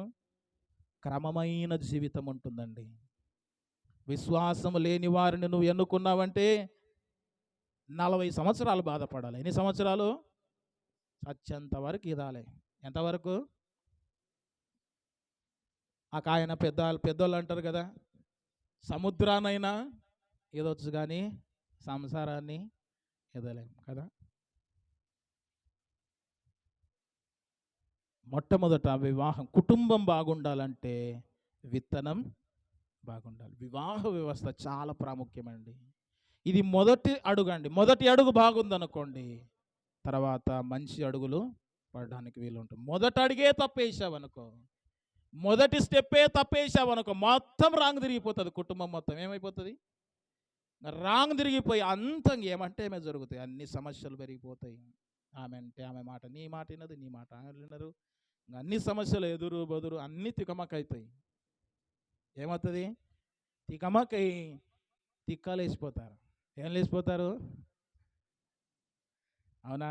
క్రమమైన జీవితం ఉంటుందండి. విశ్వాసం లేని వారిని నువ్వు ఎన్నుకున్నావంటే 40 సంవత్సరాలు బాధపడాలి. ఎన్ని సంవత్సరాలు? సత్యంత వరకు ఇదాలే. ఎంతవరకు? ఆయన పెద్దోళ్ళు అంటారు కదా, సముద్రానైనా ఎదవచ్చు కానీ సంసారాన్ని ఎదలేం కదా. మొట్టమొదట వివాహం, కుటుంబం బాగుండాలంటే విత్తనం బాగుండాలి. వివాహ వ్యవస్థ చాలా ప్రాముఖ్యమండి. ఇది మొదటి అడుగు అండి. మొదటి అడుగు బాగుందనుకోండి, తర్వాత మంచి అడుగులు పడడానికి వీలు ఉంటుంది. మొదటి అడిగే తప్పేసావనుకో, మొదటి స్టెప్పే తప్పేసావనుకో, మొత్తం రాంగ్ తిరిగిపోతుంది. కుటుంబం మొత్తం ఏమైపోతుంది? రాంగ్ తిరిగిపోయి అంతం ఏమంటే ఏమే జరుగుతాయి. అన్ని సమస్యలు పెరిగిపోతాయి. ఆమె అంటే ఆమె మాట, నీ మాట వినదు, నీ మాట వినరు. అన్ని సమస్యలు ఎదురు బదురు అన్నీ తికమకైతాయి. ఏమవుతుంది? తికమకై తిక్కలేసిపోతారు. ఏం లేసిపోతారు? అవునా?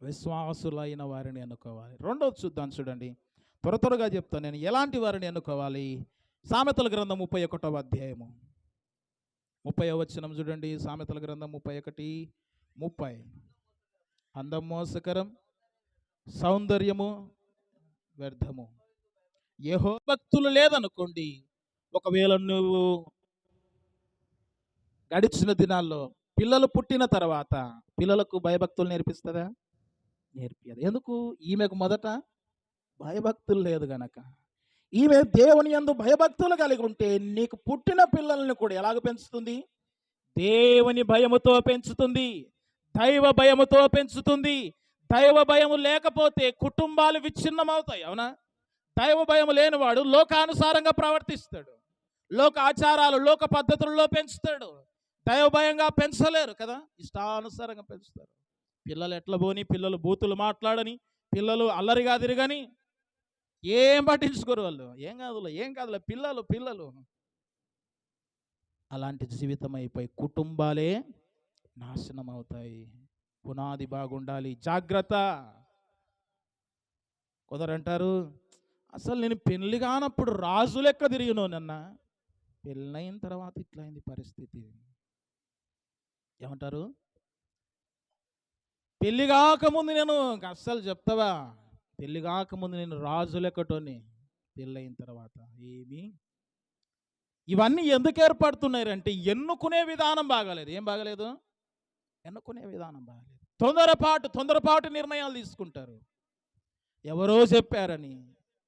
విశ్వాసులైన వారిని ఎన్నుకోవాలి. రెండోది చూద్దాం. చూడండి, త్వరగా చెప్తాను నేను ఎలాంటి వారిని ఎన్నుకోవాలి. సామెతల గ్రంథం 31వ అధ్యాయము 30వ వచనం చూడండి. సామెతల గ్రంథం 31:30. అందం మోసకరం, సౌందర్యము వ్యర్థము. యెహోవా భక్తులు లేదనుకోండి, ఒకవేళ నువ్వు గడిచిన దినాల్లో పిల్లలు పుట్టిన తర్వాత పిల్లలకు భయభక్తులు నేర్పిస్తుందా? నేర్పియదు. ఎందుకు? ఈమెకు మొదట భయభక్తులు లేదు గనక. ఈమె దేవుని యందు భయభక్తులు కలిగి ఉంటే నీకు పుట్టిన పిల్లల్ని కూడా ఎలాగ పెంచుతుంది? దేవుని భయముతో పెంచుతుంది. దైవ భయముతో పెంచుతుంది. దైవ భయము లేకపోతే కుటుంబాలు విచ్ఛిన్నమవుతాయి. అవునా? దైవ భయం లేనివాడు లోకానుసారంగా ప్రవర్తిస్తాడు. లోక ఆచారాలు, లోక పద్ధతుల్లో పెంచుతాడు. దైవ భయంగా పెంచలేరు కదా, ఇష్టానుసారంగా పెంచుతారు. పిల్లలు ఎట్ల పోని, పిల్లలు బూతులు మాట్లాడని, పిల్లలు అల్లరిగా తిరగని, ఏం పట్టించుకోరు వాళ్ళు. ఏం కాదులే పిల్లలు పిల్లలు అలాంటి జీవితం అయిపోయి కుటుంబాలే నాశనం అవుతాయి. పునాది బాగుండాలి, జాగ్రత్త. కొందరంటారు, అసలు నేను పెళ్లి కానప్పుడు రాజు లెక్క తిరిగినో నన్న, పెళ్ళైన తర్వాత ఇట్లయింది పరిస్థితి. ఏమంటారు? పెళ్లి కాకముందు నేను అస్సలు చెప్తావా, పెళ్లి కాకముందు నేను రాజు లెక్కటోని, పెళ్ళైన తర్వాత ఏమి. ఇవన్నీ ఎందుకు ఏర్పడుతున్నాయంటే ఎన్నుకునే విధానం బాగాలేదు. ఏం బాగాలేదు? ఎన్నుకునే విధానం బాగాలేదు. తొందరపాటు నిర్ణయాలు తీసుకుంటారు. ఎవరో చెప్పారని,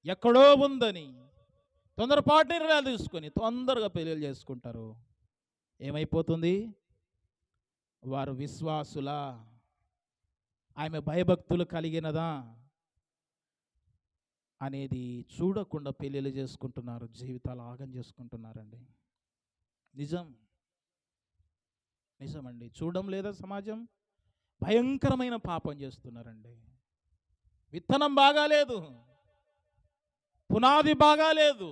ఎక్కడో ఉందని తొందరపాటు నిర్ణయాలు తీసుకొని తొందరగా పెళ్ళిళ్ళు చేసుకుంటారు. ఏమైపోతుంది? వారు విశ్వాసులా, ఆమె భయభక్తులు కలిగినదా అనేది చూడకుండా పెళ్ళిళ్ళు చేసుకుంటున్నారు, జీవితాలు ఆగం చేసుకుంటున్నారండి. నిజమండి. చూడడం లేదా సమాజం? భయంకరమైన పాపం చేస్తున్నారండి. విత్తనం బాగాలేదు, పునాది బాగాలేదు,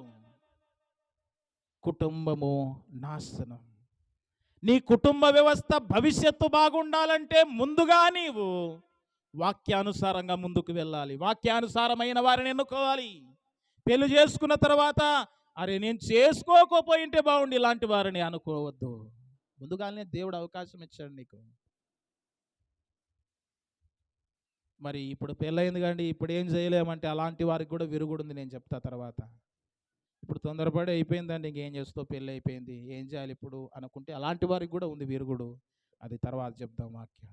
కుటుంబము నాశనం. నీ కుటుంబ వ్యవస్థ భవిష్యత్తు బాగుండాలంటే ముందుగా నీవు వాక్యానుసారంగా ముందుకు వెళ్ళాలి. వాక్యానుసారమైన వారిని ఎన్నుకోవాలి. పెళ్లి చేసుకున్న తర్వాత అరే నేను చేసుకోకపోయింటే బాగుండి ఇలాంటి వారిని అనుకోవద్దు. ముందుగానే దేవుడు అవకాశం ఇచ్చాడు నీకు. మరి ఇప్పుడు పెళ్ళయింది కండి, ఇప్పుడు ఏం చేయలేమంటే అలాంటి వారికి కూడా విరుగుడు ఉంది, నేను చెప్తా తర్వాత. ఇప్పుడు తొందరపడి అయిపోయిందండి, ఇంకేం చేస్తావు, పెళ్ళి అయిపోయింది, ఏం చేయాలి ఇప్పుడు అనుకుంటే అలాంటి వారికి కూడా ఉంది విరుగుడు. అది తర్వాత చెప్దాం వాక్యం.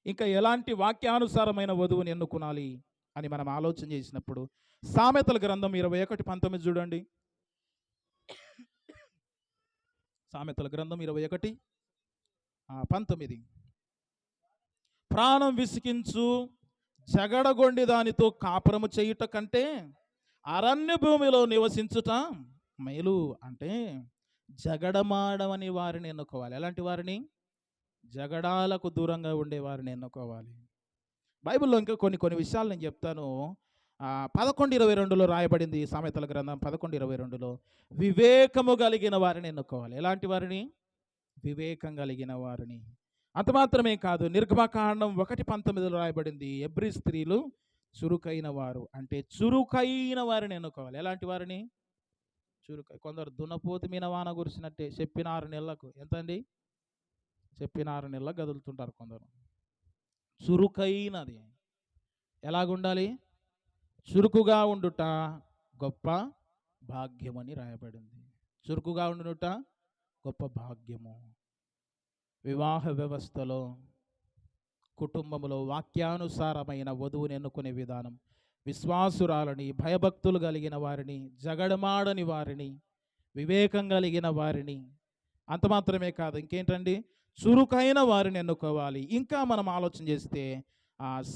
ఇంకా ఎలాంటి వాక్యానుసారమైన వధువుని ఎన్నుకోవాలి అని మనం ఆలోచన చేసినప్పుడు సామెతల గ్రంథం 21:19 చూడండి. సామెతల గ్రంథం 21:19. ప్రాణం విసికించు జగడగొండి దానితో కాపురము చేయుట కంటే అరణ్య భూమిలో నివసించుట మేలు. అంటే జగడమాడమని వారిని ఎన్నుకోవాలి. ఎలాంటి వారిని? జగడాలకు దూరంగా ఉండే వారిని ఎన్నుకోవాలి. బైబిల్లో ఇంకా కొన్ని విషయాలు నేను చెప్తాను. 11:22లో రాయబడింది. సామెతల గ్రంథం 11:22లో వివేకము కలిగిన వారిని ఎన్నుకోవాలి. ఎలాంటి వారిని? వివేకం కలిగిన వారిని. అంత మాత్రమే కాదు, నిర్గమకాండం 1:19లో రాయబడింది, ఎబ్రీ స్త్రీలు చురుకైన వారు. అంటే చురుకైన వారిని ఎన్నుకోవాలి. ఎలాంటి వారిని? కొందరు దున్నపోతు మీద వాన కురిసినట్టే చెప్పిన 6 నెలలకు ఎంతండి, చెప్పిన 6 నెలలకు కదులుతుంటారు కొందరు. చురుకైనది ఎలాగుండాలి? చురుకుగా ఉండుట గొప్ప భాగ్యమని రాయబడింది. చురుకుగా ఉండుట గొప్ప భాగ్యము. వివాహ వ్యవస్థలో, కుటుంబంలో వాక్యానుసారమైన వధువుని ఎన్నుకునే విధానం, విశ్వాసురాలని, భయభక్తులు కలిగిన వారిని, జగడమాడని వారిని, వివేకం కలిగిన వారిని. అంత మాత్రమే కాదు, ఇంకేంటండి, చురుకైన వారిని ఎన్నుకోవాలి. ఇంకా మనం ఆలోచన చేస్తే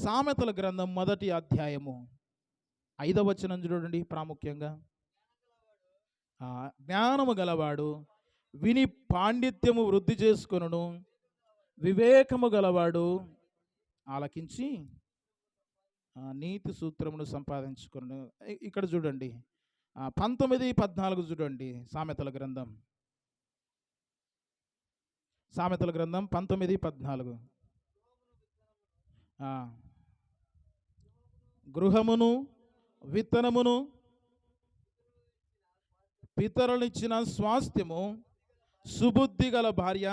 సామెతల గ్రంథం 1వ అధ్యాయము 5వ వచనం చూడండి. ప్రాముఖ్యంగా జ్ఞానము గలవాడు విని పాండిత్యము వృద్ధి చేసుకొనును, వివేకము గలవాడు ఆలకించి నీతి సూత్రమును సంపాదించుకొను. ఇక్కడ చూడండి 19:14 చూడండి. సామెతల గ్రంథం 19:14. గృహమును విత్తనమును పితరులిచ్చిన స్వాస్థ్యము సుబుద్ధి గల భార్య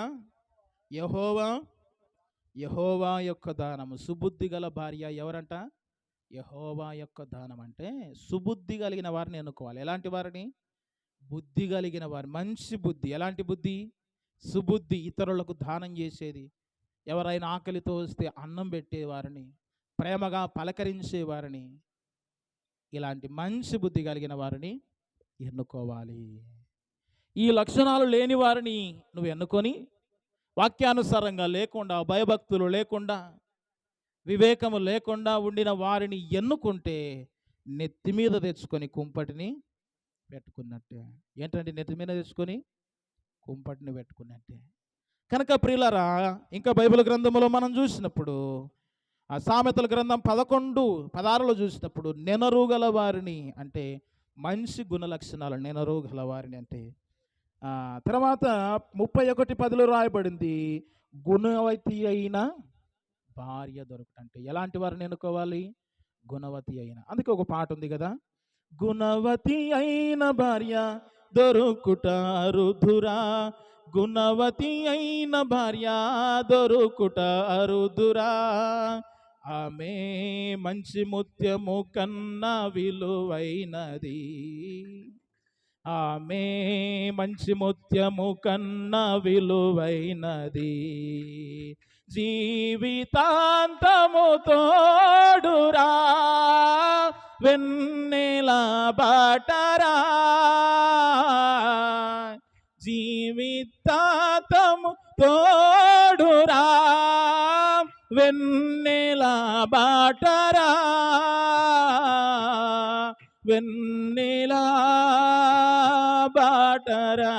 యెహోవా యొక్క దానము. సుబుద్ధి గల భార్య ఎవరంట? యెహోవా యొక్క దానం అంటే సుబుద్ధి కలిగిన వారిని ఎన్నుకోవాలి. ఎలాంటి వారిని? బుద్ధి కలిగిన వారు. మంచి బుద్ధి. ఎలాంటి బుద్ధి? సుబుద్ధి. ఇతరులకు దానం చేసేది, ఎవరైనా ఆకలితో వస్తే అన్నం పెట్టేవారిని, ప్రేమగా పలకరించేవారిని, ఇలాంటి మంచి బుద్ధి కలిగిన వారిని ఎన్నుకోవాలి. ఈ లక్షణాలు లేని వారిని నువ్వు ఎన్నుకొని వాక్యానుసారంగా లేకుండా, భయభక్తులు లేకుండా, వివేకము లేకుండా ఉండిన వారిని ఎన్నుకుంటే నెత్తి మీద తెచ్చుకొని కుంపటిని పెట్టుకున్నట్టే. ఏంటంటే నెత్తి మీద తెచ్చుకొని కుంపటిని పెట్టుకున్నట్టే. కనుక ప్రియులరా, ఇంకా బైబిల్ గ్రంథంలో మనం చూసినప్పుడు ఆ సామెతల గ్రంథం 11:16లో చూసినప్పుడు నెనరు గల వారిని అంటే మంచి గుణ లక్షణాలు, నెనరు గల వారిని అంటే తర్వాత 31:10లో రాయబడింది, గుణవతి అయిన భార్య దొరకటంటే ఎలాంటి వారిని ఎన్నుకోవాలి? గుణవతి అయిన. అందుకే ఒక పాట ఉంది కదా, గుణవతి అయిన భార్య దొరుకుట అరుదురా, గుణవతి అయిన భార్య దొరుకుట అరుదురా, ఆమె మంచి ముత్యము కన్నా విలువైనది, ఆమె మంచి ముత్యము కన్నా విలువైనది, జీవితాంతము తోడురా, వెన్నెల బాటరా, జీవితాంతము తోడురా, వెన్నెల బాటరా, వెన్నెల బాటరా,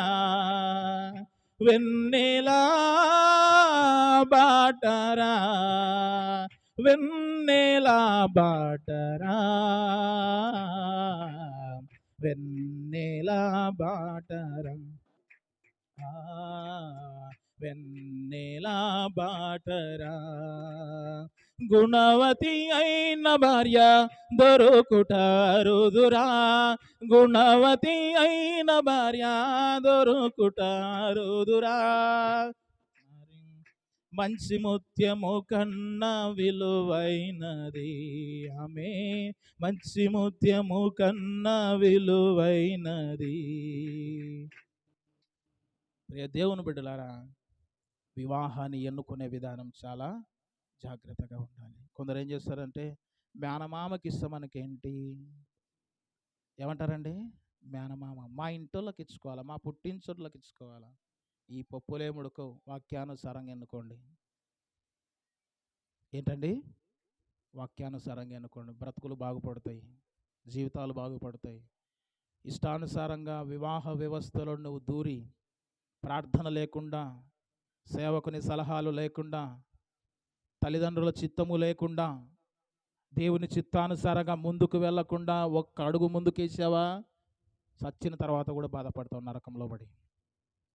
వెన్నెల బాటరా, వెన్నెల బాటరా, వెన్నెల బాటరా, వెన్నెల బాటరా, గుణవతి అయిన భార్య దొరుకుట అరుదురా, గుణవతి అయిన భార్య దొరుకుట అరుదురా, మంచి ముత్యము కన్నా విలువైనది, ఆమె మంచి ముత్యము కన్నా విలువైనది. ప్రియ దేవుని బిడ్డలారా, వివాహాన్ని ఎన్నుకునే విధానం చాలా జాగ్రత్తగా ఉండాలి. కొందరు ఏం చేస్తారంటే, మేనమామకి ఇష్టం మనకేంటి, ఏమంటారండి? మేనమామ మా ఇంటోళ్ళకి ఇచ్చుకోవాలా, మా పుట్టించోళ్ళకి ఇచ్చుకోవాలా, ఈ పప్పులేముడుకో వాక్యానుసారంగా ఎన్నుకోండి. ఏంటండి? వాక్యానుసారంగా ఎన్నుకోండి. బ్రతుకులు బాగుపడతాయి, జీవితాలు బాగుపడతాయి. ఇష్టానుసారంగా వివాహ వ్యవస్థలో నువ్వు దూరి ప్రార్థన లేకుండా, సేవకుని సలహాలు లేకుండా, తల్లిదండ్రుల చిత్తము లేకుండా, దేవుని చిత్తానుసారంగా ముందుకు వెళ్లకుండా ఒక్క అడుగు ముందుకేసావా, చచ్చిన తర్వాత కూడా బాధపడతావు నరకంలో పడి.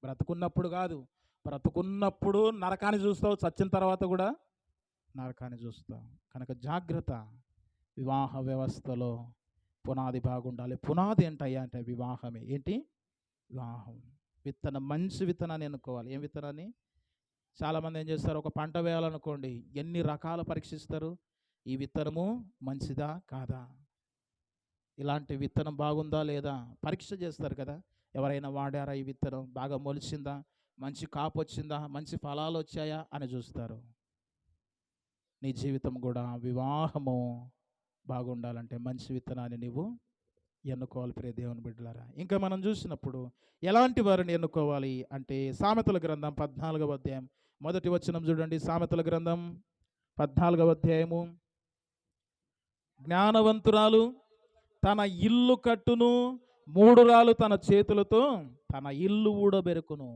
బ్రతుకున్నప్పుడు కాదు, బ్రతుకున్నప్పుడు నరకాన్ని చూస్తావు, చచ్చిన తర్వాత కూడా నరకాన్ని చూస్తావు. కనుక జాగ్రత్త. వివాహ వ్యవస్థలో పునాది బాగుండాలి. పునాది ఏంటయ్యా అంటే వివాహమే. ఏంటి? వివాహం. విత్తనం, మంచి విత్తనాన్ని ఎన్నుకోవాలి. ఏం విత్తనాన్ని? చాలామంది ఏం చేస్తారు, ఒక పంట వేయాలనుకోండి, ఎన్ని రకాల పరీక్షిస్తారు, ఈ విత్తనము మంచిదా కాదా, ఇలాంటి విత్తనం బాగుందా లేదా పరీక్ష చేస్తారు కదా. ఎవరైనా వాడారా, ఈ విత్తనం బాగా మొలిచిందా, మంచి కాపు వచ్చిందా, మంచి ఫలాలు వచ్చాయా అని చూస్తారు. నీ జీవితం కూడా వివాహము బాగుండాలంటే మంచి విత్తనాన్ని నీవు ఎన్నుకోవాలి. ప్రియ దేవుని బిడ్డలారా, ఇంకా మనం చూసినప్పుడు ఎలాంటి వారిని ఎన్నుకోవాలి అంటే సామెతల గ్రంథం 14వ అధ్యాయం మొదటి వచనం చూడండి. సామెతల గ్రంథం 14వ అధ్యాయము, జ్ఞానవంతురాలు తన ఇల్లు కట్టును, మూఢురాలు తన చేతులతో తన ఇల్లు ఊడబెరుకును.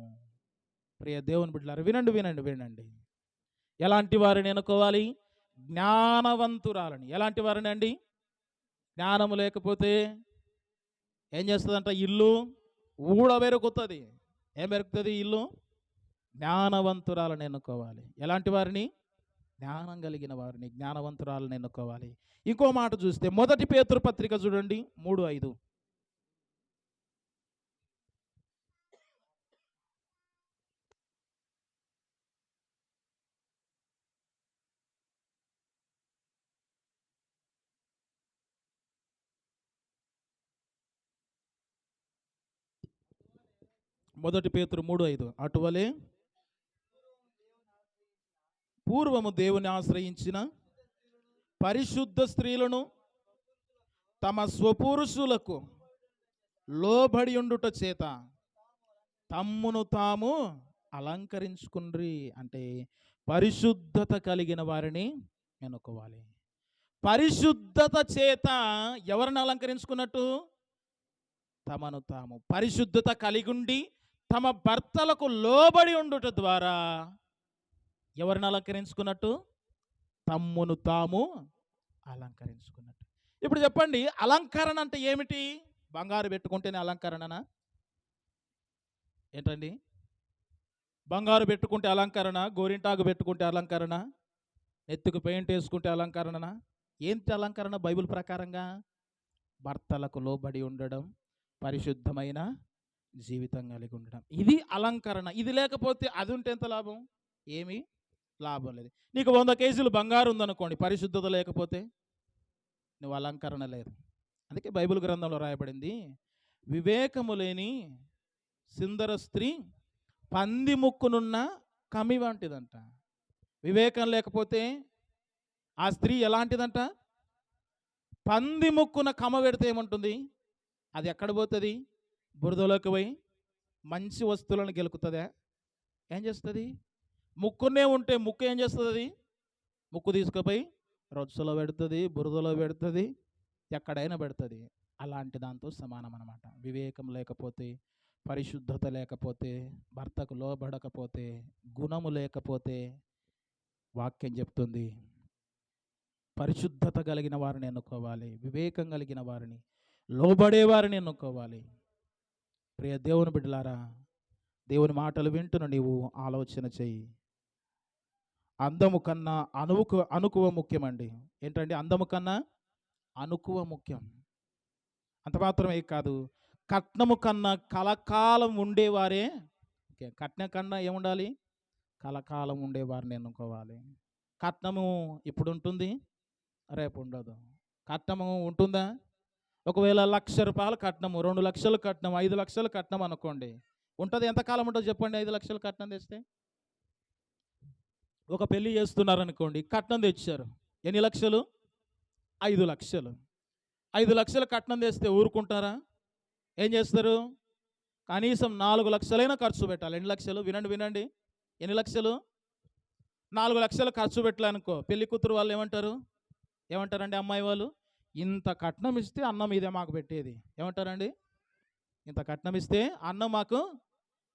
ప్రియ దేవుని బిడ్డలారా, వినండి వినండి వినండి. ఎలాంటి వారిని ఎన్నుకోవాలి? జ్ఞానవంతురాలని. ఎలాంటి వారిని అండి? జ్ఞానము లేకపోతే ఏం చేస్తుందంట? ఇల్లు ఊడబెరుకుతుంది. ఏం బెరుకుతుంది? ఇల్లు. జ్ఞానవంతురాలను ఎన్నుకోవాలి. ఎలాంటి వారిని? జ్ఞానం కలిగిన వారిని, జ్ఞానవంతురాలను ఎన్నుకోవాలి. ఇంకో మాట చూస్తే మొదటి పేతురు పత్రిక చూడండి 3:5. మొదటి పేతురు 3:5 అటువలే పూర్వము దేవుని ఆశ్రయించిన పరిశుద్ధ స్త్రీలను తమ స్వపురుషులకు లోబడి ఉండుట చేత తమ్మును తాము అలంకరించుకుండ్రి. అంటే పరిశుద్ధత కలిగిన వారిని ఎన్నుకోవాలి. పరిశుద్ధత చేత ఎవరిని అలంకరించుకున్నట్టు? తమను తాము పరిశుద్ధత కలిగి ఉండి తమ భర్తలకు లోబడి ఉండుట ద్వారా ఎవరిని అలంకరించుకున్నట్టు? తమ్మును తాము అలంకరించుకున్నట్టు. ఇప్పుడు చెప్పండి, అలంకరణ అంటే ఏమిటి? బంగారు పెట్టుకుంటేనే అలంకరణనా? ఏంటండి? బంగారు పెట్టుకుంటే అలంకరణ, గోరింటాకు పెట్టుకుంటే అలంకరణ, ఎత్తుకు పెయింట్ వేసుకుంటే అలంకరణనా? ఏంటి అలంకరణ బైబిల్ ప్రకారంగా? భర్తలకు లోబడి ఉండడం, పరిశుద్ధమైన జీవితం కలిగి ఉండడం, ఇది అలంకరణ. ఇది లేకపోతే అది ఉంటే ఎంత లాభం? ఏమీ లాభం లేదు. నీకు 100 కేజీలు బంగారు ఉందనుకోండి, పరిశుద్ధత లేకపోతే నువ్వు అలంకరణ లేదు. అందుకే బైబిల్ గ్రంథంలో రాయబడింది, వివేకము లేని సుందర స్త్రీ పంది ముక్కునున్న కమి వంటిదంట. వివేకం లేకపోతే ఆ స్త్రీ ఎలాంటిదంట? పంది ముక్కున కమ పెడితే ఏముంటుంది? అది ఎక్కడ పోతుంది? బురదలోకి పోయి మంచి వస్తువులను గెలుకుతుందా? ఏం చేస్తుంది? ముక్కునే ఉంటే ముక్కు ఏం చేస్తుంది? అది ముక్కు తీసుకుపోయి రొచ్చులో పెడుతుంది, బురదలో పెడుతుంది, ఎక్కడైనా పెడుతుంది. అలాంటి దాంతో సమానం అన్నమాట. వివేకం లేకపోతే, పరిశుద్ధత లేకపోతే, భర్తకు లోబడకపోతే, గుణము లేకపోతే, వాక్యం చెప్తుంది పరిశుద్ధత కలిగిన వారిని ఎన్నుకోవాలి, వివేకం కలిగిన వారిని, లోబడే వారిని ఎన్నుకోవాలి. ప్రియ దేవుని బిడ్డలారా, దేవుని మాటలు వింటున్న నీవు ఆలోచన చెయ్యి. అందము కన్నా అనుకువ ముఖ్యమండి. ఏంటండి? అందము కన్నా అనుకువ ముఖ్యం. అంత మాత్రమే కాదు, కట్నము కన్నా కలకాలం ఉండేవారే. కట్నం కన్నా ఏముండాలి? కలకాలం ఉండేవారిని ఎన్నుకోవాలి. కట్నము ఇప్పుడు ఉంటుంది, రేపు ఉండదు. కట్నము ఉంటుందా? ఒకవేళ ₹1,00,000 కట్నము, 2 లక్షలు కట్నం, 5 లక్షలు కట్నం అనుకోండి, ఉంటుంది. ఎంతకాలం ఉంటుంది చెప్పండి? 5 లక్షలు కట్నం తెస్తే. ఒక పెళ్లి చేస్తున్నారనుకోండి, కట్నం తెచ్చారు. ఎన్ని లక్షలు? 5 లక్షలు. 5 లక్షలు కట్నం తెస్తే ఊరుకుంటారా? ఏం చేస్తారు? కనీసం 4 లక్షలైనా ఖర్చు పెట్టాలి. ఎన్ని లక్షలు? వినండి. ఎన్ని లక్షలు? 4 లక్షలు ఖర్చు పెట్టాలనుకో, పెళ్లి కూతురు వాళ్ళు ఏమంటారండి? అమ్మాయి వాళ్ళు, ఇంత కట్నం ఇస్తే అన్నం ఇదే మాకు పెట్టేది. ఏమంటారండి? ఇంత కట్నం ఇస్తే అన్నం మాకు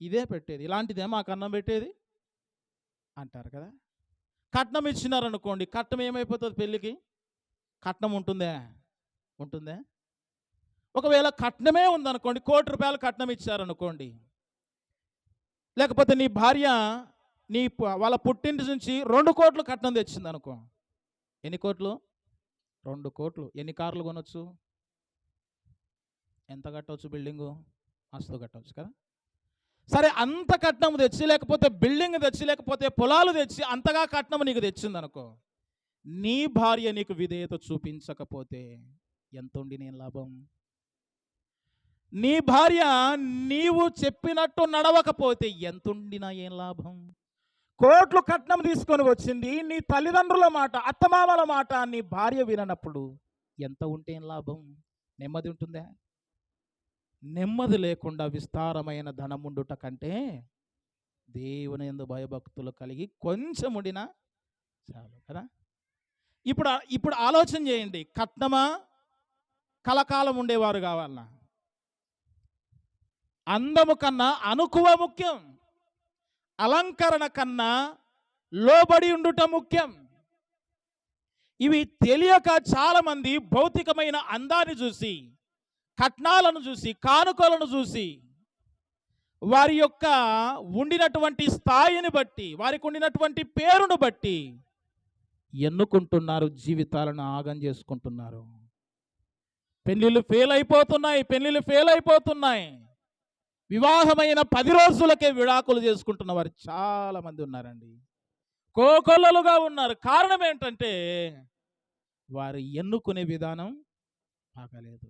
ఇదే పెట్టేది, ఇలాంటిదే మాకు అన్నం పెట్టేది అంటారు కదా. కట్నం ఇచ్చినారనుకోండి, కట్నం ఏమైపోతుంది? పెళ్ళికి కట్నం ఉంటుందా? ఒకవేళ కట్నమే ఉందనుకోండి, ₹1,00,00,000 కట్నం ఇచ్చారనుకోండి, లేకపోతే నీ భార్య వాళ్ళ పుట్టింటి నుంచి 2 కోట్లు కట్నం తెచ్చింది అనుకో. ఎన్ని కోట్లు? 2 కోట్లు. ఎన్ని కార్లు కొనొచ్చు? ఎంత కట్టవచ్చు? బిల్డింగు మస్తు కట్టవచ్చు కదా. సరే, అంత కట్నం తెచ్చి, లేకపోతే బిల్డింగ్ తెచ్చి, లేకపోతే పొలాలు తెచ్చి, అంతగా కట్నం నీకు తెచ్చింది అనుకో, నీ భార్య నీకు విధేయత చూపించకపోతే ఎంత ఉండి నేను లాభం? నీ భార్య నీవు చెప్పినట్టు నడవకపోతే ఎంతుండినా ఏం లాభం? కోట్లు కట్నం తీసుకొని వచ్చింది, నీ తల్లిదండ్రుల మాట, అత్తమామల మాట నీ భార్య విననప్పుడు ఎంత ఉంటే ఏం లాభం? నెమ్మది ఉంటుందా? నెమ్మది లేకుండా విస్తారమైన ధనముండుట కంటే దేవుని యందు భయభక్తులు కలిగి కొంచెం ఉండినా చాలు కదా. ఇప్పుడు ఆలోచన చేయండి, కట్నమా కలకాలం ఉండేవారు కావాలన్నా? అందము కన్నా అనుకువ ముఖ్యం, అలంకరణ కన్నా లోబడి ఉండుట ముఖ్యం. ఇవి తెలియక చాలామంది భౌతికమైన అందాన్ని చూసి, కట్నాలను చూసి, కానుకలను చూసి, వారి యొక్క ఉండినటువంటి స్థాయిని బట్టి, వారికి ఉండినటువంటి పేరును బట్టి ఎన్నుకుంటున్నారు, జీవితాలను ఆగం చేసుకుంటున్నారు. పెళ్ళిళ్ళు ఫెయిల్ అయిపోతున్నాయి. వివాహమైన 10 రోజులకే విడాకులు చేసుకుంటున్న వారు చాలా మంది ఉన్నారండి. కోకొల్లలుగా ఉన్నారు. కారణం ఏంటంటే వారు ఎన్నుకునే విధానం బాగలేదు.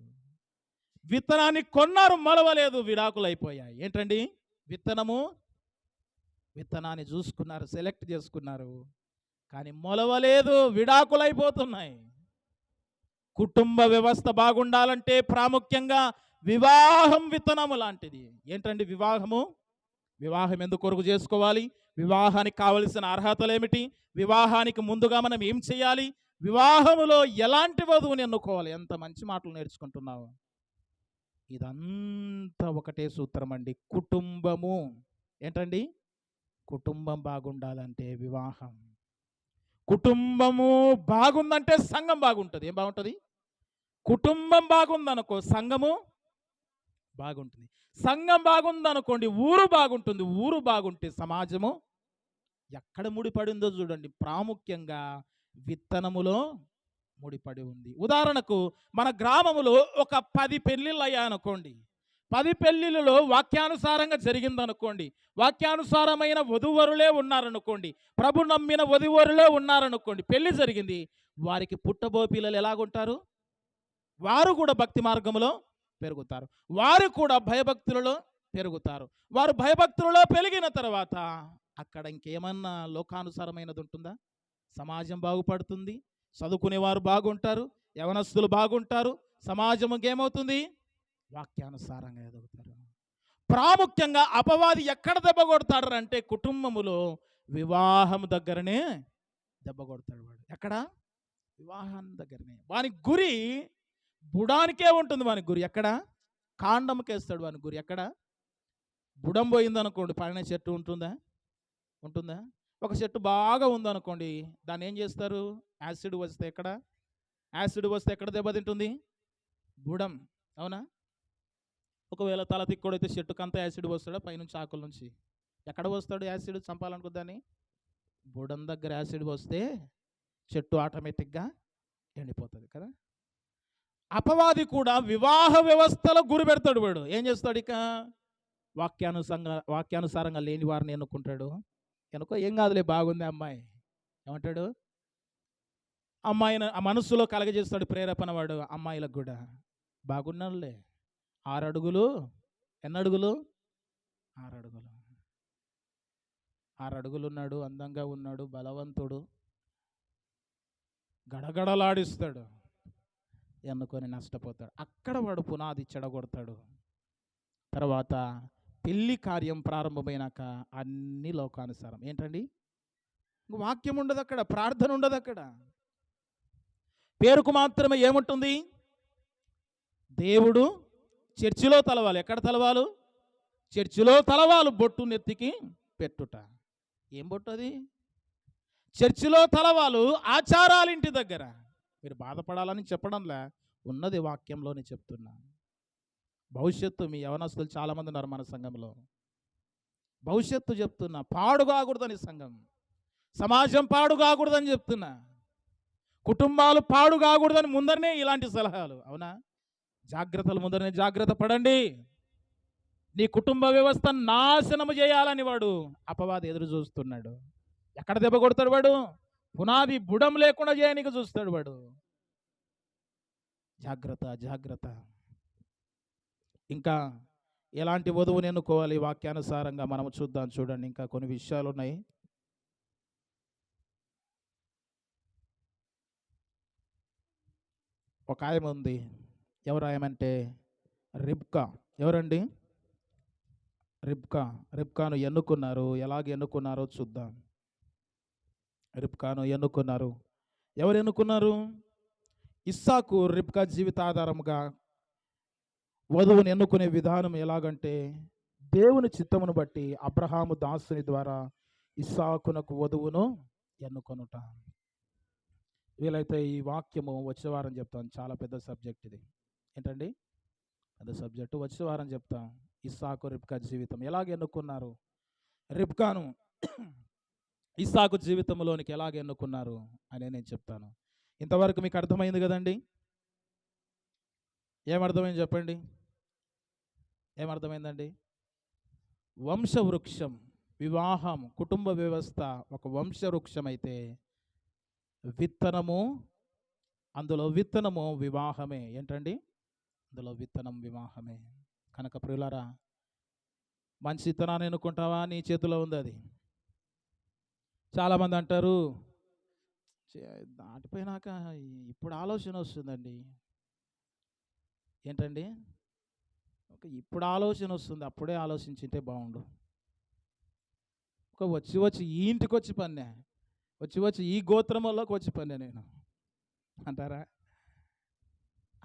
విత్తనాన్ని కొన్నారు, మొలవలేదు, విడాకులు అయిపోయాయి. ఏంటండి? విత్తనము విత్తనాన్ని చూసుకున్నారు, సెలెక్ట్ చేసుకున్నారు, కానీ మొలవలేదు, విడాకులైపోతున్నాయి. కుటుంబ వ్యవస్థ బాగుండాలంటే ప్రాముఖ్యంగా వివాహం విత్తనము లాంటిది. ఏంటండి వివాహము? వివాహం ఎందుకు కొరకు చేసుకోవాలి? వివాహానికి కావలసిన అర్హతలు ఏమిటి? వివాహానికి ముందుగా మనం ఏం చేయాలి? వివాహములో ఎలాంటి వధువుని ఎన్నుకోవాలి? ఎంత మంచి మాటలు నేర్చుకుంటున్నావు. ఇదంతా ఒకటే సూత్రం అండి, కుటుంబము. ఏంటండి? కుటుంబం బాగుండాలంటే వివాహం. కుటుంబము బాగుందంటే సంఘం బాగుంటుంది. ఏం బాగుంటుంది? కుటుంబం బాగుందనుకో సంఘము బాగుంటుంది. సంఘం బాగుందనుకోండి ఊరు బాగుంటుంది. ఊరు బాగుంటే సమాజము ఎక్కడ ముడిపడిందో చూడండి. ప్రాముఖ్యంగా విత్తనములో ముడిపడి ఉంది. ఉదాహరణకు మన గ్రామములో ఒక 10 పెళ్ళిళ్ళు అయ్యాయనుకోండి. 10 పెళ్ళిళ్ళలో వాక్యానుసారంగా జరిగిందనుకోండి, వాక్యానుసారమైన వధువరులే ఉన్నారనుకోండి, ప్రభు నమ్మిన వధువరులే ఉన్నారనుకోండి, పెళ్లి జరిగింది. వారికి పుట్టబో పిల్లలు ఎలాగుంటారు? వారు కూడా భక్తి మార్గములో పెరుగుతారు. వారు కూడా భయభక్తులలో పెరుగుతారు. వారు భయభక్తులలో పెరిగిన తర్వాత అక్కడ ఇంకేమన్నా లోకానుసారమైనది ఉంటుందా? సమాజం బాగుపడుతుంది, చదువుకునేవారు బాగుంటారు, యవనస్తులు బాగుంటారు, సమాజం ఇంకేమవుతుంది? వాక్యానుసారంగా ఎదుగుతారు. ప్రాముఖ్యంగా అపవాది ఎక్కడ దెబ్బ కొడతాడు అంటే కుటుంబములో వివాహం దగ్గరనే దెబ్బ కొడతాడు. వాడు ఎక్కడ? వివాహం దగ్గరనే. వాని గురి బుడానికే ఉంటుంది. వాని గురి ఎక్కడ? కాండంకేస్తాడు. వాని గురి ఎక్కడ? బుడం పోయిందనుకోండి, పైన చెట్టు ఉంటుందా? ఉంటుందా? ఒక చెట్టు బాగా ఉందనుకోండి, దాన్ని ఏం చేస్తారు? యాసిడ్ వస్తే ఎక్కడ? యాసిడ్ వస్తే ఎక్కడ దెబ్బతింటుంది? బుడం. అవునా? ఒకవేళ తల తిక్కోడైతే చెట్టుకంతా యాసిడ్ వస్తాడా? పైనుంచి ఆకుల నుంచి ఎక్కడ వస్తాడు యాసిడ్? చంపాలనుకో దాన్ని బుడం దగ్గర యాసిడ్ వస్తే చెట్టు ఆటోమేటిక్గా ఎండిపోతుంది కదా. అపవాది కూడా వివాహ వ్యవస్థలో గురి పెడతాడు. వాడు ఏం చేస్తాడు? ఇక వాక్యానుసారంగా లేని వారిని ఎన్నుకుంటాడు. ఎనుకో ఏం కాదులే, బాగుంది అమ్మాయి. ఏమంటాడు? అమ్మాయిని ఆ మనస్సులో కలగజేస్తాడు ప్రేరేపణ. వాడు అమ్మాయిలకు కూడా బాగున్నాడులే, 6 అడుగులు. ఎన్ని అడుగులు? 6 అడుగులు. 6 అడుగులు ఉన్నాడు, అందంగా ఉన్నాడు, బలవంతుడు, గడగడలాడిస్తాడు. ఎన్నుకొని నష్టపోతాడు. అక్కడ వాడు పునాది చెడగొడతాడు. తర్వాత పెళ్లి కార్యం ప్రారంభమైనాక అన్ని లోకానుసారం. ఏంటండి? వాక్యం ఉండదు అక్కడ, ప్రార్థన ఉండదు అక్కడ. పేరుకు మాత్రమే ఏముంటుంది? దేవుడు చర్చిలో తలవాలి. ఎక్కడ తలవాలు? చర్చిలో తలవాలు. బొట్టు నెత్తికి పెట్టుట. ఏం బొట్టు అది? చర్చిలో తలవాలు. ఆచారాలు ఇంటి దగ్గర. మీరు బాధపడాలని చెప్పడంలే, ఉన్నది వాక్యంలోనే చెప్తున్నా. భవిష్యత్తు మీ యవనస్తులు చాలామంది ఉన్నారు మన సంఘంలో. భవిష్యత్తు చెప్తున్నా. పాడు కాకూడదని సంఘం, సమాజం పాడు కాకూడదని చెప్తున్నా, కుటుంబాలు పాడు కాకూడదని ముందరనే ఇలాంటి సలహాలు. అవునా? జాగ్రత్తలు ముందరనే జాగ్రత్త పడండి. నీ కుటుంబ వ్యవస్థ నాశనము చేయాలని వాడు అపవాది ఎదురు చూస్తున్నాడు. ఎక్కడ దెబ్బ కొడతాడు వాడు? పునాది బుడం లేకుండా చేయడానికి చూస్తాడు వాడు. జాగ్రత్త, జాగ్రత్త. ఇంకా ఎలాంటి వధువుని ఎన్నుకోవాలి వాక్యానుసారంగా మనం చూద్దాం. చూడండి, ఇంకా కొన్ని విషయాలు ఉన్నాయి. ఒక ఆయమ ఉంది. ఎవరు ఆయమంటే రిబ్కా. ఎవరండి? రిబ్కా. రిబ్కాను ఎన్నుకున్నారు. ఎలాగ ఎన్నుకున్నారో చూద్దాం. రిబ్కాను ఎన్నుకున్నారు. ఎవరు ఎన్నుకున్నారు? ఇస్సాకు రిబ్కా జీవితాధారముగా వధువుని ఎన్నుకునే విధానం ఎలాగంటే దేవుని చిత్తమును బట్టి అబ్రహాము దాసుని ద్వారా ఇస్సాకునకు వధువును ఎన్నుకొనుట. వీలైతే ఈ వాక్యము వచ్చే వారం చెప్తాను. చాలా పెద్ద సబ్జెక్ట్ ఇది. ఏంటండి? పెద్ద సబ్జెక్టు. వచ్చే వారం చెప్తాం. ఇస్సాకు రిబ్కా జీవితం ఎలాగ ఎన్నుకున్నారు, రిబ్కాను ఇస్సాకు జీవితంలోనికి ఎలాగ ఎన్నుకున్నారు అని నేను చెప్తాను. ఇంతవరకు మీకు అర్థమైంది కదండి? ఏమర్థమైంది చెప్పండి? ఏమర్థమైందండి? వంశవృక్షం, వివాహం, కుటుంబ వ్యవస్థ ఒక వంశవృక్షం అయితే విత్తనము, అందులో విత్తనము వివాహమే. ఏంటండి? అందులో విత్తనం వివాహమే. కనుక ప్రియులారా, మంచి ఇత్తనాన్ని ఎన్నుకుంటావా, నీ చేతిలో ఉంది అది. చాలామంది అంటారు, దాటిపోయినాక ఇప్పుడు ఆలోచన వస్తుందండి. ఏంటండి? ఇప్పుడు ఆలోచన వస్తుంది, అప్పుడే ఆలోచించింటే బాగుండు. వచ్చి ఈ ఇంటికి వచ్చి పన్నే, వచ్చి ఈ గోత్రంలోకి వచ్చి పన్నే నేను అంటారా?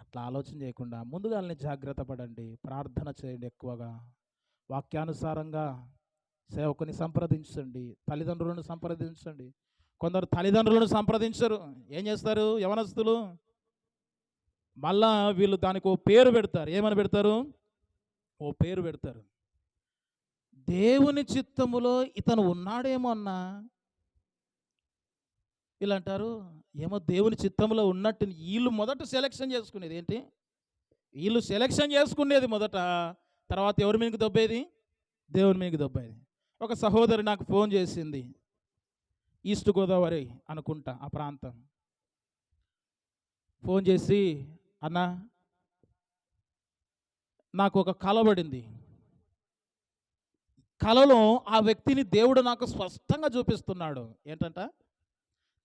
అట్లా ఆలోచన చేయకుండా ముందుగానే జాగ్రత్త పడండి, ప్రార్థన చేయండి, ఎక్కువగా వాక్యానుసారంగా సేవకుని సంప్రదించండి, తల్లిదండ్రులను సంప్రదించండి. కొందరు తల్లిదండ్రులను సంప్రదించరు, ఏం చేస్తారు యవనస్తులు? మళ్ళా వీళ్ళు దానికి ఓ పేరు పెడతారు. ఏమని పెడతారు? ఓ పేరు పెడతారు. దేవుని చిత్తములో ఇతను ఉన్నాడేమో అన్నా వీళ్ళు అంటారు, ఏమో దేవుని చిత్తంలో ఉన్నట్టు. వీళ్ళు మొదట సెలెక్షన్ చేసుకునేది ఏంటి? వీళ్ళు సెలెక్షన్ చేసుకునేది మొదట, తర్వాత ఎవరి మీదకి దొబ్బేది? దేవుని మీదకి దొబ్బేది. ఒక సహోదరి నాకు ఫోన్ చేసింది, ఈస్ట్ గోదావరి అనుకుంటా ఆ ప్రాంతం. ఫోన్ చేసి, అన్నా నాకు ఒక కల పడింది. కలలో ఆ వ్యక్తిని దేవుడు నాకు స్పష్టంగా చూపిస్తున్నాడు. ఏంటంట?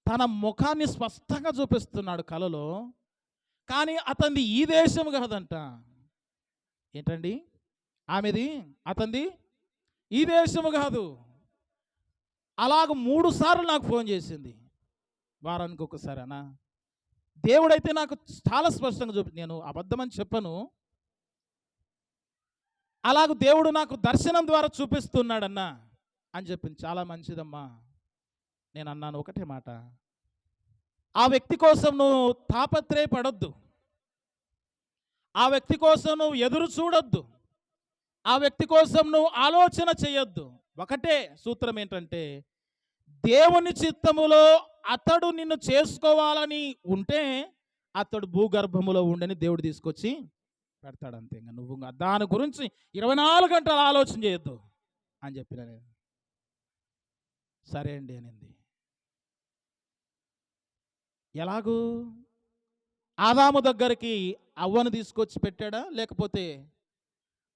తన ముఖాన్ని స్పష్టంగా చూపిస్తున్నాడు కలలో. కానీ అతనిది ఈ దేశం కాదంట. ఏంటండి? ఆమెది, అతనిది ఈ దేశము కాదు. అలాగ 3 సార్లు నాకు ఫోన్ చేసింది, వారానికి ఒకసారి. అన్నా దేవుడైతే నాకు చాలా స్పష్టంగా నేను అబద్ధమని చెప్పను, అలాగ దేవుడు నాకు దర్శనం ద్వారా చూపిస్తున్నాడన్నా అని చెప్పింది. చాలా మంచిదమ్మా. నేను అన్నాను ఒకటే మాట, ఆ వ్యక్తి కోసం నువ్వు తాపత్రయపడొద్దు, ఆ వ్యక్తి కోసం నువ్వు ఎదురు చూడొద్దు, ఆ వ్యక్తి కోసం నువ్వు ఆలోచన చేయొద్దు. ఒకటే సూత్రం ఏంటంటే, దేవుని చిత్తములో అతడు నిన్ను చేసుకోవాలని ఉంటే అతడు భూగర్భములో ఉండని దేవుడు తీసుకొచ్చి పెడతాడు. అంతే. ఇంకా నువ్వు దాని గురించి 24 గంటలు ఆలోచన చేయొద్దు అని చెప్పిన నేను. సరే అండి అనింది. ఎలాగూ ఆదాము దగ్గరికి అవ్వను తీసుకొచ్చి పెట్టాడా, లేకపోతే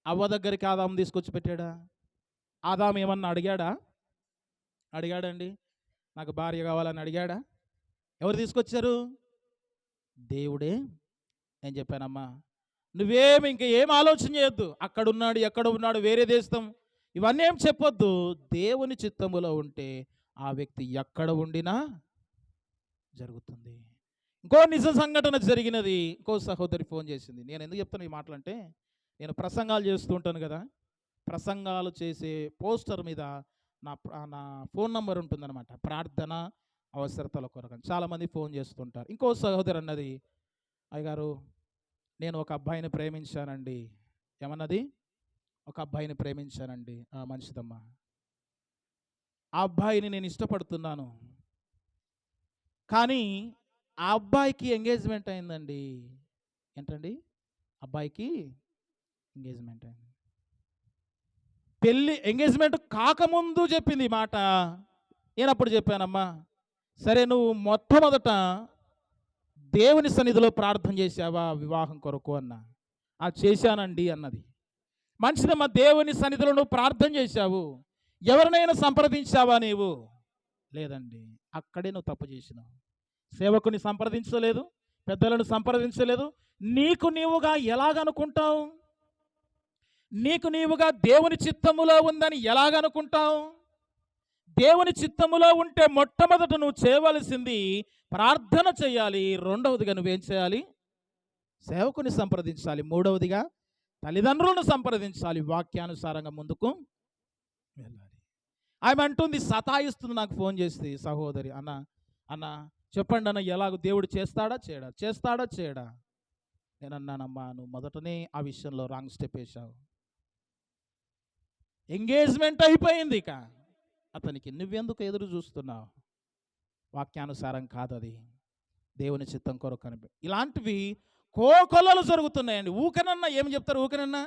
అవ్వ దగ్గరికి ఆదాము తీసుకొచ్చి పెట్టాడా? ఆదాము ఏమన్నా అడిగాడండి? నాకు భార్య కావాలని అడిగాడా? ఎవరు తీసుకొచ్చారు? దేవుడే. నేను చెప్పానమ్మా, ఇంకా ఏం ఆలోచన చేయొద్దు. అక్కడున్నాడు, ఎక్కడ ఉన్నాడు, వేరే దేశం, ఇవన్నీ ఏం చెప్పొద్దు. దేవుని చిత్తములో ఉంటే ఆ వ్యక్తి ఎక్కడ ఉండినా జరుగుతుంది. ఇంకో నిజ సంఘటన జరిగినది. ఇంకో సహోదరి ఫోన్ చేసింది. నేను ఎందుకు చెప్తాను ఈ మాటలంటే, నేను ప్రసంగాలు చేస్తూ ఉంటాను కదా, ప్రసంగాలు చేసే పోస్టర్ మీద నా ఫోన్ నంబర్ ఉంటుందన్నమాట, ప్రార్థన అవసరతల కొరకు. చాలామంది ఫోన్ చేస్తుంటారు. ఇంకో సహోదరు అన్నది, అయ్యగారు నేను ఒక అబ్బాయిని ప్రేమించానండి. ఏమన్నది? ఒక అబ్బాయిని ప్రేమించానండి. మంచిదమ్మా, ఆ అబ్బాయిని నేను ఇష్టపడుతున్నాను, కానీ ఆ అబ్బాయికి ఎంగేజ్మెంట్ అయిందండి. ఏంటండి? అబ్బాయికి ఎంగేజ్మెంట్ అయింది. ఎంగేజ్మెంట్ కాకముందు చెప్పింది ఈ మాట. నేను అప్పుడు చెప్పానమ్మా, సరే నువ్వు మొట్టమొదట దేవుని సన్నిధిలో ప్రార్థన చేశావా వివాహం కొరకు అన్నా? చేశానండి అన్నది. మంచిదమ్మా, దేవుని సన్నిధిలో నువ్వు ప్రార్థన చేశావు, ఎవరినైనా సంప్రదించావా నీవు? లేదండి. అక్కడే నువ్వు తప్పు చేసినావు. సేవకుని సంప్రదించలేదు, పెద్దలను సంప్రదించలేదు. నీకు నీవుగా ఎలాగనుకుంటావు? నీకు నీవుగా దేవుని చిత్తములో ఉందని ఎలాగనుకుంటావు? దేవుని చిత్తములో ఉంటే మొట్టమొదట నువ్వు చేయవలసింది ప్రార్థన చేయాలి. రెండవదిగా నువ్వేం చేయాలి? సేవకుని సంప్రదించాలి. మూడవదిగా తల్లిదండ్రులను సంప్రదించాలి. వాక్యానుసారంగా ముందుకు వెళ్ళాలి. ఆమె అంటుంది, సతాయిస్తుంది నాకు ఫోన్ చేసి, సహోదరి, అన్న చెప్పండి అన్న, ఎలాగో దేవుడు చేస్తాడా చేయడా? నేను అన్నానమ్మా, నువ్వు మొదటనే ఆ విషయంలో రాంగ్ స్టెప్ వేశావు. ఎంగేజ్మెంట్ అయిపోయింది, ఇక అతనికి నువ్వెందుకు ఎదురు చూస్తున్నావు? వాక్యానుసారం కాదు అది, దేవుని చిత్తం కొరకు అని. ఇలాంటివి కోకొల్లలు జరుగుతున్నాయండి. ఊకనన్నా ఏమి చెప్తారు? ఊకనన్నా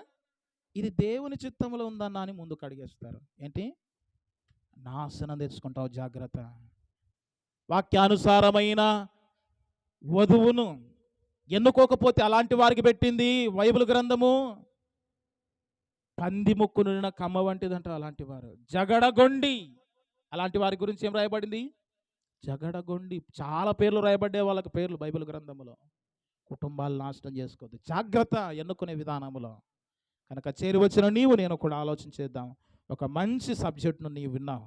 ఇది దేవుని చిత్తంలో ఉందన్నా అని ముందుకు అడిగేస్తారు. ఏంటి? నాశనం తెచ్చుకుంటావు, జాగ్రత్త. వాక్యానుసారమైన వధువును ఎన్నుకోకపోతే అలాంటి వారికి పెట్టింది బైబిల్ గ్రంథము. పంది ముక్కు నిండిన కమ్మ వంటిదంట అలాంటి వారు. జగడగొండి, అలాంటి వారి గురించి ఏం రాయబడింది? జగడగొండి. చాలా పేర్లు రాయబడ్డాయి వాళ్ళకి, పేర్లు బైబిల్ గ్రంథంలో. కుటుంబాలు నాశనం చేసుకోవద్దు, జాగ్రత్త ఎన్నుకునే విధానంలో. కనుక చేరి వచ్చిన నీవు నేను కూడా ఆలోచన చేద్దాం. ఒక మంచి సబ్జెక్ట్ను నీవు విన్నావు.